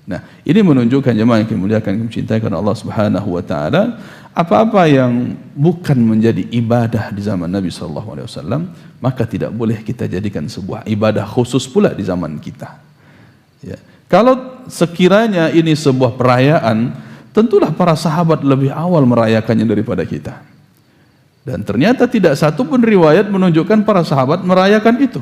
Nah, ini menunjukkan jemaah yang dimuliakan, yang mencintai Allah Subhanahu wa taala, apa-apa yang bukan menjadi ibadah di zaman Nabi SAW, maka tidak boleh kita jadikan sebuah ibadah khusus pula di zaman kita. Ya. Kalau sekiranya ini sebuah perayaan, tentulah para sahabat lebih awal merayakannya daripada kita. Dan ternyata tidak satu pun riwayat menunjukkan para sahabat merayakan itu.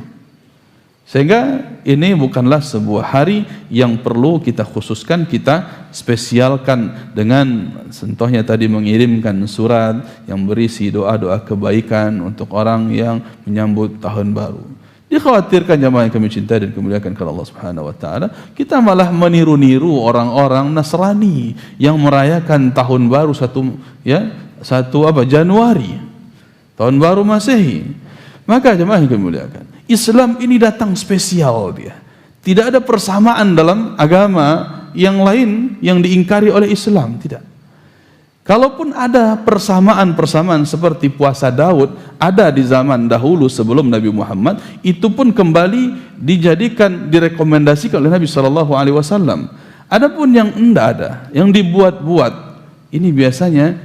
Sehingga ini bukanlah sebuah hari yang perlu kita khususkan, kita spesialkan dengan contohnya tadi mengirimkan surat yang berisi doa-doa kebaikan untuk orang yang menyambut tahun baru. Dikhawatirkan jemaah yang kami cintai dan kemuliakan kepada Allah Subhanahu wa taala, kita malah meniru-niru orang-orang Nasrani yang merayakan tahun baru Januari, tahun baru Masehi. Maka jemaah yang kami muliakan, Islam ini datang spesial dia. Tidak ada persamaan dalam agama yang lain yang diingkari oleh Islam, tidak. Kalaupun ada persamaan-persamaan seperti puasa Daud, ada di zaman dahulu sebelum Nabi Muhammad, itu pun kembali direkomendasikan oleh Nabi SAW. Adapun yang tidak ada, yang dibuat-buat, ini biasanya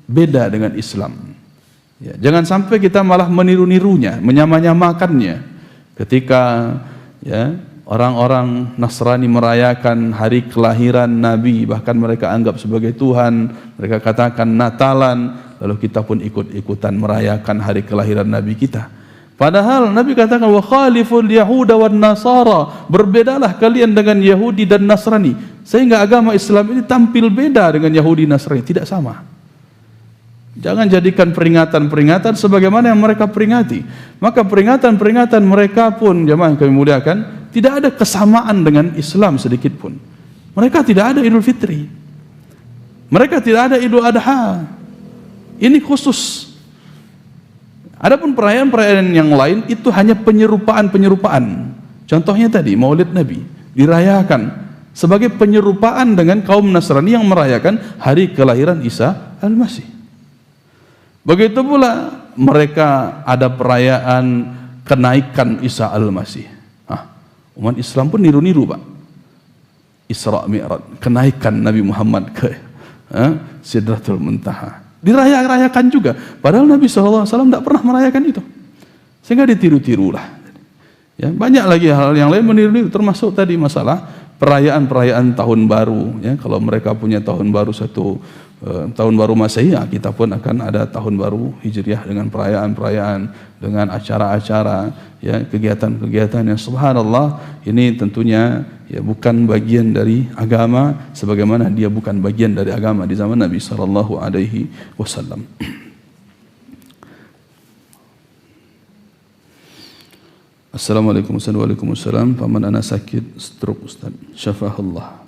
beda dengan Islam. Ya, jangan sampai kita malah meniru-nirunya, menyamanyamakannya. Ketika orang-orang Nasrani merayakan hari kelahiran Nabi, bahkan mereka anggap sebagai Tuhan, mereka katakan Natalan, lalu kita pun ikut-ikutan merayakan hari kelahiran Nabi kita. Padahal Nabi katakan wa khaliful yahuda wan nasara, berbedalah kalian dengan Yahudi dan Nasrani, sehingga agama Islam ini tampil beda dengan Yahudi Nasrani, tidak sama. Jangan jadikan peringatan-peringatan sebagaimana yang mereka peringati. Maka peringatan-peringatan mereka pun, jemaah yang kami muliakan, tidak ada kesamaan dengan Islam sedikit pun. Mereka tidak ada Idul Fitri, mereka tidak ada Idul Adha. Ini khusus. Adapun perayaan-perayaan yang lain itu hanya penyerupaan-penyerupaan. Contohnya tadi Maulid Nabi dirayakan sebagai penyerupaan dengan kaum Nasrani yang merayakan hari kelahiran Isa Al-Masih. Begitu pula mereka ada perayaan kenaikan Isa Al-Masih. Umat Islam pun niru-niru, Pak. Isra Mi'raj, kenaikan Nabi Muhammad ke Sidratul Muntaha. Dirayakan juga, padahal Nabi SAW tidak pernah merayakan itu, sehingga ditiru-tirulah. Ya, banyak lagi hal yang lain meniru-niru, termasuk tadi masalah perayaan-perayaan tahun baru. Ya, kalau mereka punya tahun baru tahun baru Masehi, ya, kita pun akan ada tahun baru Hijriah dengan perayaan-perayaan, dengan acara-acara, ya, kegiatan-kegiatan yang subhanallah ini tentunya ya bukan bagian dari agama, sebagaimana dia bukan bagian dari agama di zaman Nabi sallallahu alaihi wasallam. Assalamualaikum warahmatullahi wabarakatuh. Paman ana sakit stroke Ustaz, syafahullah.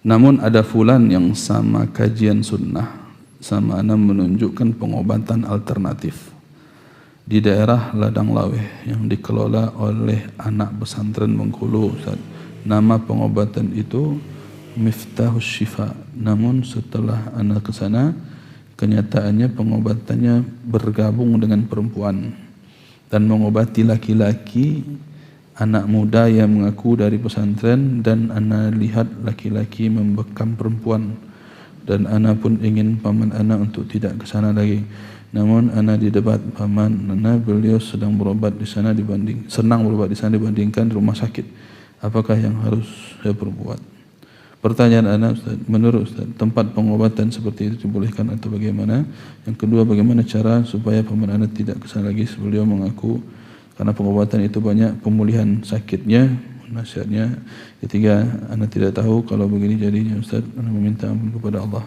Namun ada fulan yang sama kajian sunnah sama ana menunjukkan pengobatan alternatif di daerah Ladang Laweh yang dikelola oleh anak pesantren Bengkulu, Ustaz. Nama pengobatan itu Miftahus Syifa. Namun setelah ana ke sana, kenyataannya pengobatannya bergabung dengan perempuan dan mengobati laki-laki, anak muda yang mengaku dari pesantren, dan ana lihat laki-laki membekam perempuan, dan ana pun ingin paman ana untuk tidak ke sana lagi. Namun ana didebat paman ana, beliau sedang berobat di sana senang berobat di sana dibandingkan di rumah sakit. Apakah yang harus saya perbuat? Pertanyaan ana, Ustaz, menurut Ustaz, tempat pengobatan seperti itu dibolehkan atau bagaimana? Yang kedua, bagaimana cara supaya paman ana tidak ke sana lagi? Beliau mengaku karena pengobatan itu banyak pemulihan sakitnya, nasihatnya. Ketiga, ana tidak tahu kalau begini jadinya, Ustaz. Ana meminta ampun kepada Allah,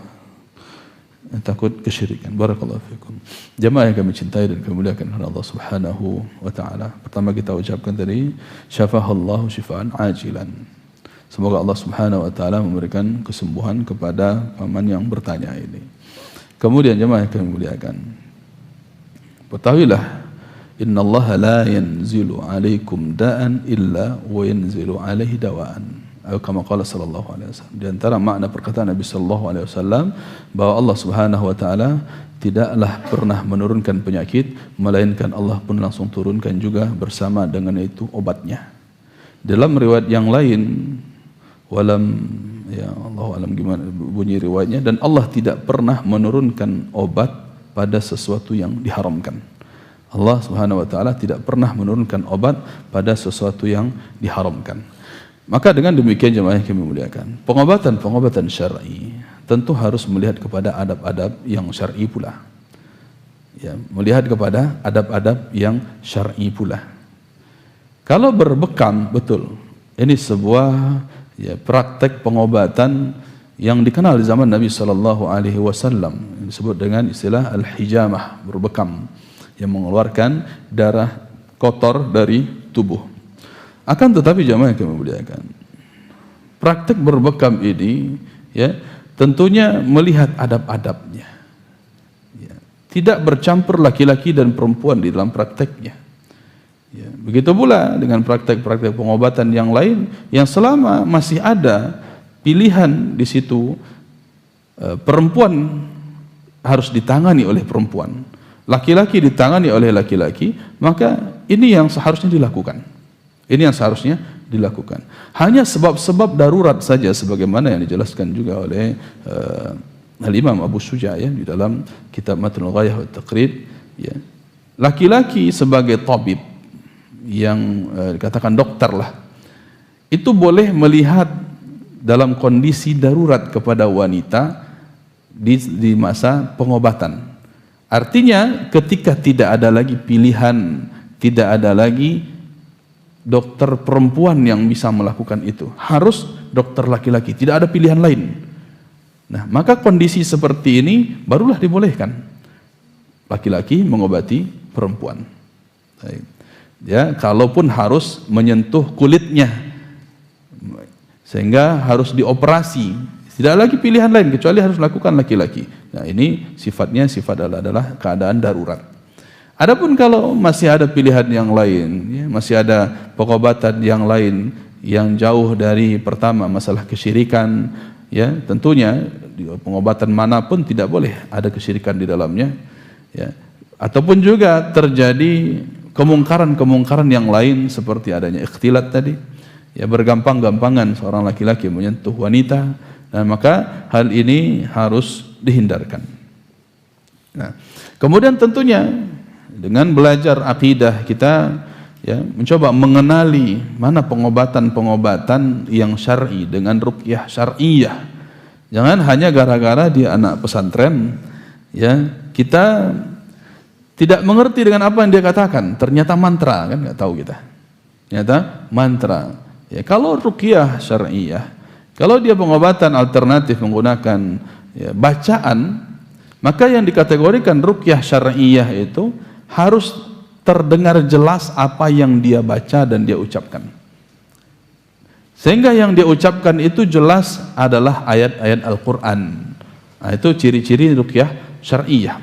takut kesyirikan. Barakallahu fikum. Jemaah yang kami cintai dan kami muliakan oleh Allah Subhanahu wa taala. Pertama kita ucapkan tadi syafahallahu syifaan ajilan. Semoga Allah Subhanahu wa taala memberikan kesembuhan kepada paman yang bertanya ini. Kemudian jemaah yang kami muliakan, ketahuilah innallaha la yanzilu alaikum da'an illa wa yanzilu alaihi dawaan. Kama qala sallallahu alaihi wasallam. Di antara makna perkataan Nabi sallallahu alaihi wasallam bahwa Allah Subhanahu wa taala tidaklah pernah menurunkan penyakit, melainkan Allah pun langsung turunkan juga bersama dengan itu obatnya. Dalam riwayat yang lain, walam, ya Allah alam gimana bunyi riwayatnya, dan Allah tidak pernah menurunkan obat pada sesuatu yang diharamkan. Allah Subhanahu wa taala tidak pernah menurunkan obat pada sesuatu yang diharamkan. Maka dengan demikian jemaah yang kami muliakan, pengobatan syar'i tentu harus melihat kepada adab-adab yang syar'i pula. Ya, melihat kepada adab-adab yang syar'i pula. Kalau berbekam, betul, ini sebuah ya praktek pengobatan yang dikenal di zaman Nabi sallallahu alaihi wasallam, disebut dengan istilah al-hijamah, berbekam, yang mengeluarkan darah kotor dari tubuh. Akan tetapi jamaah yang kami muliakan, praktek berbekam ini ya tentunya melihat adab-adabnya. Ya, tidak bercampur laki-laki dan perempuan di dalam prakteknya. Ya, begitu pula dengan praktek-praktek pengobatan yang lain, yang selama masih ada pilihan di situ, perempuan harus ditangani oleh perempuan, laki-laki ditangani oleh laki-laki, maka ini yang seharusnya dilakukan. Ini yang seharusnya dilakukan. Hanya sebab-sebab darurat saja, sebagaimana yang dijelaskan juga oleh Al-Imam Abu Syuja ya, di dalam kitab Matnul Ghayah wa Taqrid. Ya. Laki-laki sebagai tabib, yang dikatakan dokter lah, itu boleh melihat dalam kondisi darurat kepada wanita di masa pengobatan. Artinya ketika tidak ada lagi pilihan tidak ada lagi dokter perempuan yang bisa melakukan itu. Harus dokter laki-laki, tidak ada pilihan lain. Nah, maka kondisi seperti ini barulah dibolehkan laki-laki mengobati perempuan. Ya, kalaupun harus menyentuh kulitnya sehingga harus dioperasi, tidak lagi pilihan lain kecuali harus lakukan laki-laki. Nah, ini sifatnya adalah keadaan darurat. Adapun kalau masih ada pilihan yang lain, ya, masih ada pengobatan yang lain yang jauh dari pertama masalah kesyirikan, ya, tentunya pengobatan manapun tidak boleh ada kesyirikan di dalamnya, ya. Ataupun juga terjadi kemungkaran-kemungkaran yang lain seperti adanya ikhtilat tadi, ya, bergampang-gampangan seorang laki-laki menyentuh wanita, dan maka hal ini harus dihindarkan. Nah, kemudian tentunya dengan belajar akidah kita, ya, mencoba mengenali mana pengobatan-pengobatan yang syar'i dengan ruqyah syar'iyah. Jangan hanya gara-gara dia anak pesantren, ya, kita tidak mengerti dengan apa yang dia katakan, ternyata mantra, kan nggak tahu kita. Ternyata mantra. Ya, kalau ruqyah syar'iyah, kalau dia pengobatan alternatif menggunakan, ya, bacaan, maka yang dikategorikan ruqyah syar'iyah itu harus terdengar jelas apa yang dia baca dan dia ucapkan. Sehingga yang dia ucapkan itu jelas adalah ayat-ayat Al-Quran. Nah, itu ciri-ciri ruqyah syar'iyah.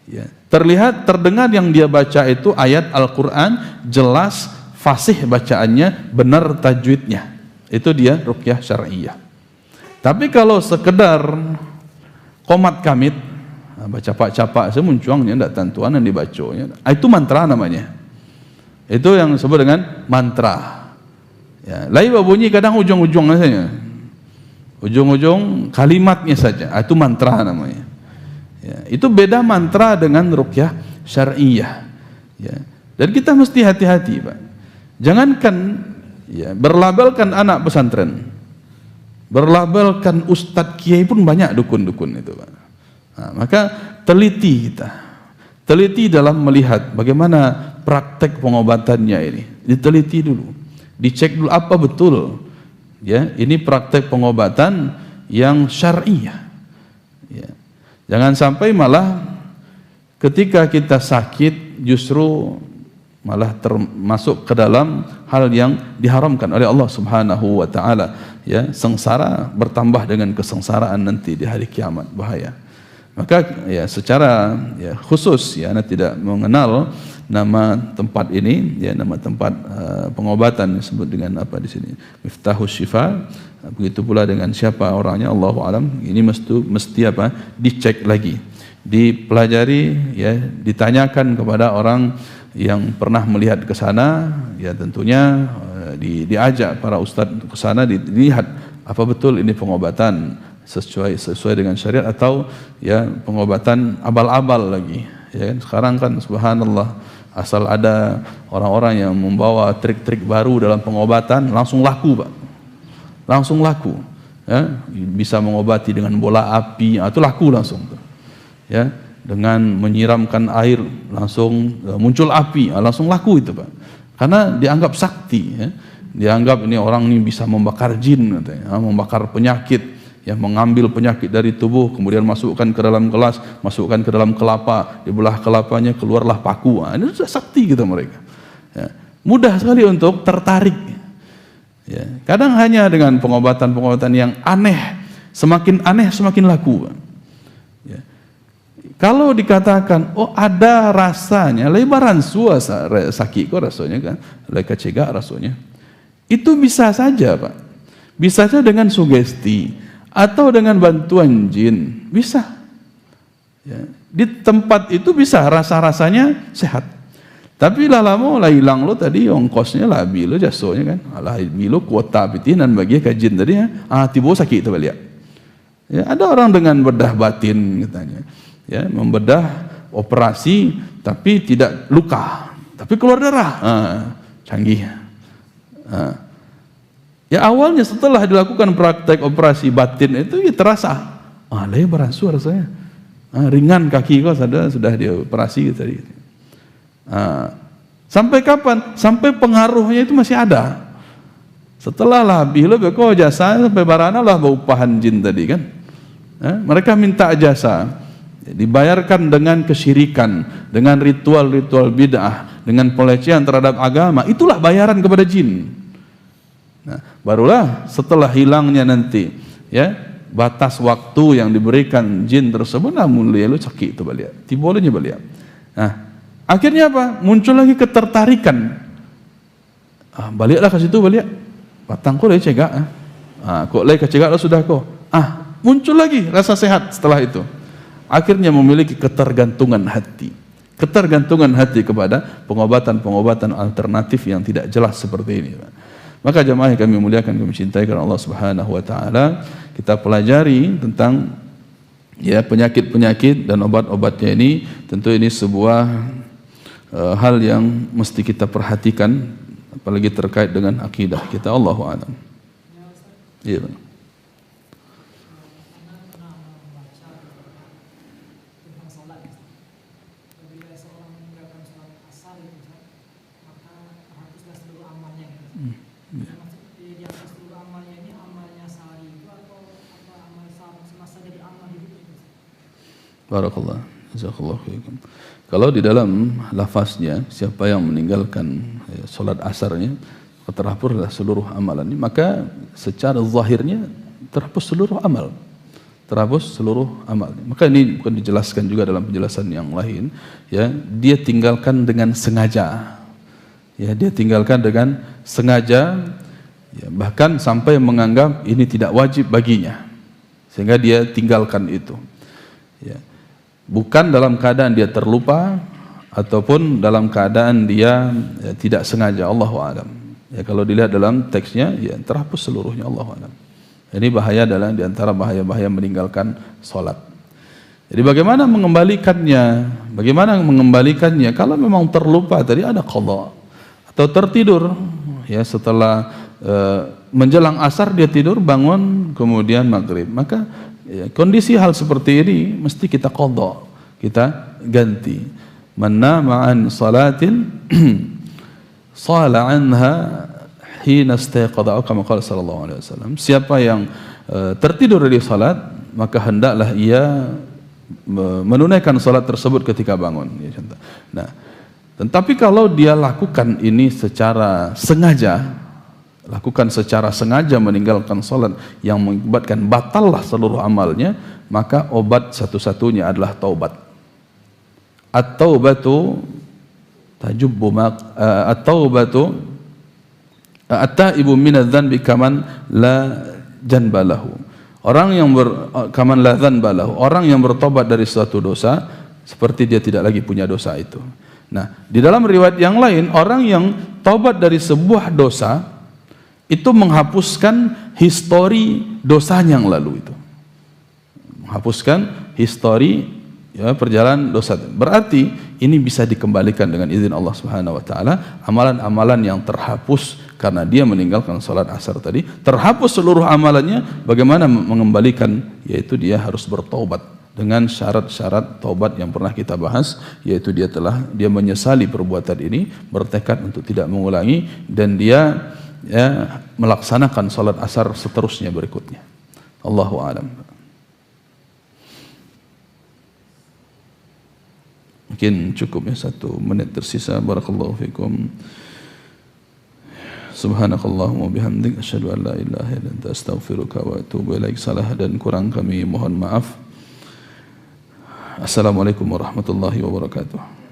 Ya. Terlihat, terdengar yang dia baca itu ayat Al-Quran, jelas, fasih bacaannya, benar tajwidnya. Itu dia ruqyah syar'iyah. Tapi kalau sekedar qomat kamit, baca-capak semuncuangnya, tidak tentuan yang dibacanya, itu mantra namanya. Itu yang disebut dengan mantra. Ya, lain bunyi kadang ujung-ujungnya saja, ujung-ujung kalimatnya saja, itu mantra namanya. Ya, itu beda mantra dengan ruqyah syar'iyah. Ya, dan kita mesti hati-hati, Pak. Jangankan, ya, berlabelkan anak pesantren, berlabelkan ustadz kiai pun banyak dukun-dukun itu, Pak. Nah, maka teliti kita, teliti dalam melihat bagaimana praktek pengobatannya ini, diteliti dulu, dicek dulu apa betul, ya, ini praktek pengobatan yang syar'iyah. Ya. Jangan sampai malah ketika kita sakit justru malah termasuk ke dalam hal yang diharamkan oleh Allah Subhanahu wa taala, ya, sengsara bertambah dengan kesengsaraan nanti di hari kiamat, bahaya. Maka, ya, secara, ya, khusus, ya, Anda tidak mengenal nama tempat ini, ya, nama tempat pengobatan disebut dengan apa di sini, Miftahus Syifa. Begitu pula dengan siapa orangnya, Allahu alam. Ini mesti apa? Dicek lagi, dipelajari, ya, ditanyakan kepada orang yang pernah melihat ke sana, ya, tentunya diajak para ustadz ke sana, dilihat apa betul ini pengobatan sesuai dengan syariat atau, ya, pengobatan abal-abal lagi, ya. Sekarang kan subhanallah, asal ada orang-orang yang membawa trik-trik baru dalam pengobatan langsung laku, Pak. Langsung laku, ya. Bisa mengobati dengan bola api, itu laku langsung, ya. Dengan menyiramkan air langsung muncul api, langsung laku itu, Pak. Karena dianggap sakti, ya. Dianggap ini orang ini bisa membakar jin, katanya, membakar penyakit, ya, mengambil penyakit dari tubuh kemudian masukkan ke dalam gelas, masukkan ke dalam kelapa, dibelah kelapanya keluarlah paku. Ini sudah sakti gitu mereka, ya. Mudah sekali untuk tertarik, ya. Kadang hanya dengan pengobatan-pengobatan yang aneh, semakin aneh semakin laku, ya. Kalau dikatakan, oh ada rasanya, lebaran suasa sakit kok rasanya, kan, leka cegak rasanya, itu bisa saja, Pak. Bisa saja dengan sugesti atau dengan bantuan jin, bisa, ya. Di tempat itu bisa rasa-rasanya sehat. Tapi lalamu lah hilang lo tadi ongkosnya lah bilo jasonya, kan, lah bilo kuota pitinan bagi kajin tadi, ya, tibo sakit itu balik. Ya, ada orang dengan bedah batin katanya, ya, membedah operasi tapi tidak luka, tapi keluar darah, canggih. Ya, awalnya setelah dilakukan praktek operasi batin itu, ya, terasa, lebar suara saya, ringan kaki kok sudah dioperasi tadi. Sampai kapan? Sampai pengaruhnya itu masih ada. Setelah labih lebih kau jasa sampai barana lah upahan jin tadi kan. Mereka minta jasa, dibayarkan dengan kesyirikan, dengan ritual-ritual bid'ah, dengan pelecehan terhadap agama. Itulah bayaran kepada jin. Nah, barulah setelah hilangnya nanti ya batas waktu yang diberikan jin tersebut, namun lu cekik itu balik, tibolanya balik. Nah, akhirnya apa? Muncul lagi ketertarikan. Baliklah ke situ balik. Patangku lagi cegak. Kok lagi kecegak lo sudah kok. Muncul lagi rasa sehat setelah itu. Akhirnya memiliki ketergantungan hati. Ketergantungan hati kepada pengobatan-pengobatan alternatif yang tidak jelas seperti ini. Maka jemaah yang kami muliakan, kami cintai karena Allah Subhanahu wa taala, kita pelajari tentang ya penyakit-penyakit dan obat-obatnya ini. Tentu ini sebuah hal yang mesti kita perhatikan, apalagi terkait dengan akidah kita. Allahu a'lam. Iya. Barakallah, jazakallahu khairan. Kalau di dalam lafaznya siapa yang meninggalkan solat asarnya terhapuslah seluruh amalannya, maka secara zahirnya terhapus seluruh amal. Terhapus seluruh amalnya. Maka ini bukan dijelaskan juga dalam penjelasan yang lain, ya, dia tinggalkan dengan sengaja. Ya, dia tinggalkan dengan sengaja, ya, bahkan sampai menganggap ini tidak wajib baginya. Sehingga dia tinggalkan itu. Ya. Bukan dalam keadaan dia terlupa ataupun dalam keadaan dia tidak sengaja. Allahu a'lam. Ya, kalau dilihat dalam teksnya, ya, terhapus seluruhnya. Allahu a'lam. Ini bahaya adalah di antara bahaya-bahaya meninggalkan salat. Jadi bagaimana mengembalikannya? Bagaimana mengembalikannya? Kalau memang terlupa tadi ada qadha atau tertidur, ya, setelah menjelang asar dia tidur, bangun kemudian maghrib, maka ya, kondisi hal seperti ini mesti kita qadha, kita ganti. Man nama an salatin sala anha hina istayqadha, kama qala sallallahu alaihi wasallam. Siapa yang tertidur dari salat, maka hendaklah ia menunaikan salat tersebut ketika bangun. Ya, contoh. Nah, tetapi kalau dia lakukan ini secara sengaja, meninggalkan salat yang mengakibatkan batallah seluruh amalnya, maka obat satu-satunya adalah taubat. At-taubatu tajubbu at-taubatu at-taibu minadz-dzanbi kaman la janba lahu. Orang yang kaman la dzanba lahu, orang yang bertobat dari suatu dosa seperti dia tidak lagi punya dosa itu. Nah, di dalam riwayat yang lain, orang yang taubat dari sebuah dosa itu menghapuskan histori dosanya yang lalu itu. Menghapuskan histori, ya, perjalanan dosa. Berarti ini bisa dikembalikan dengan izin Allah Subhanahu wa taala. Amalan-amalan yang terhapus karena dia meninggalkan salat asar tadi, terhapus seluruh amalannya. Bagaimana mengembalikan? Yaitu dia harus bertaubat dengan syarat-syarat taubat yang pernah kita bahas, yaitu dia menyesali perbuatan ini, bertekad untuk tidak mengulangi, dan dia, ya, melaksanakan salat asar seterusnya berikutnya. Allahu a'lam. Mungkin cukup, ya, 1 menit tersisa. Barakallahu fikum. Subhanakallahumma bihamdik asyhadu an la ilaha illa anta astaghfiruka wa atubu ilaik. Salah dan kurang kami mohon maaf. Assalamualaikum warahmatullahi wabarakatuh.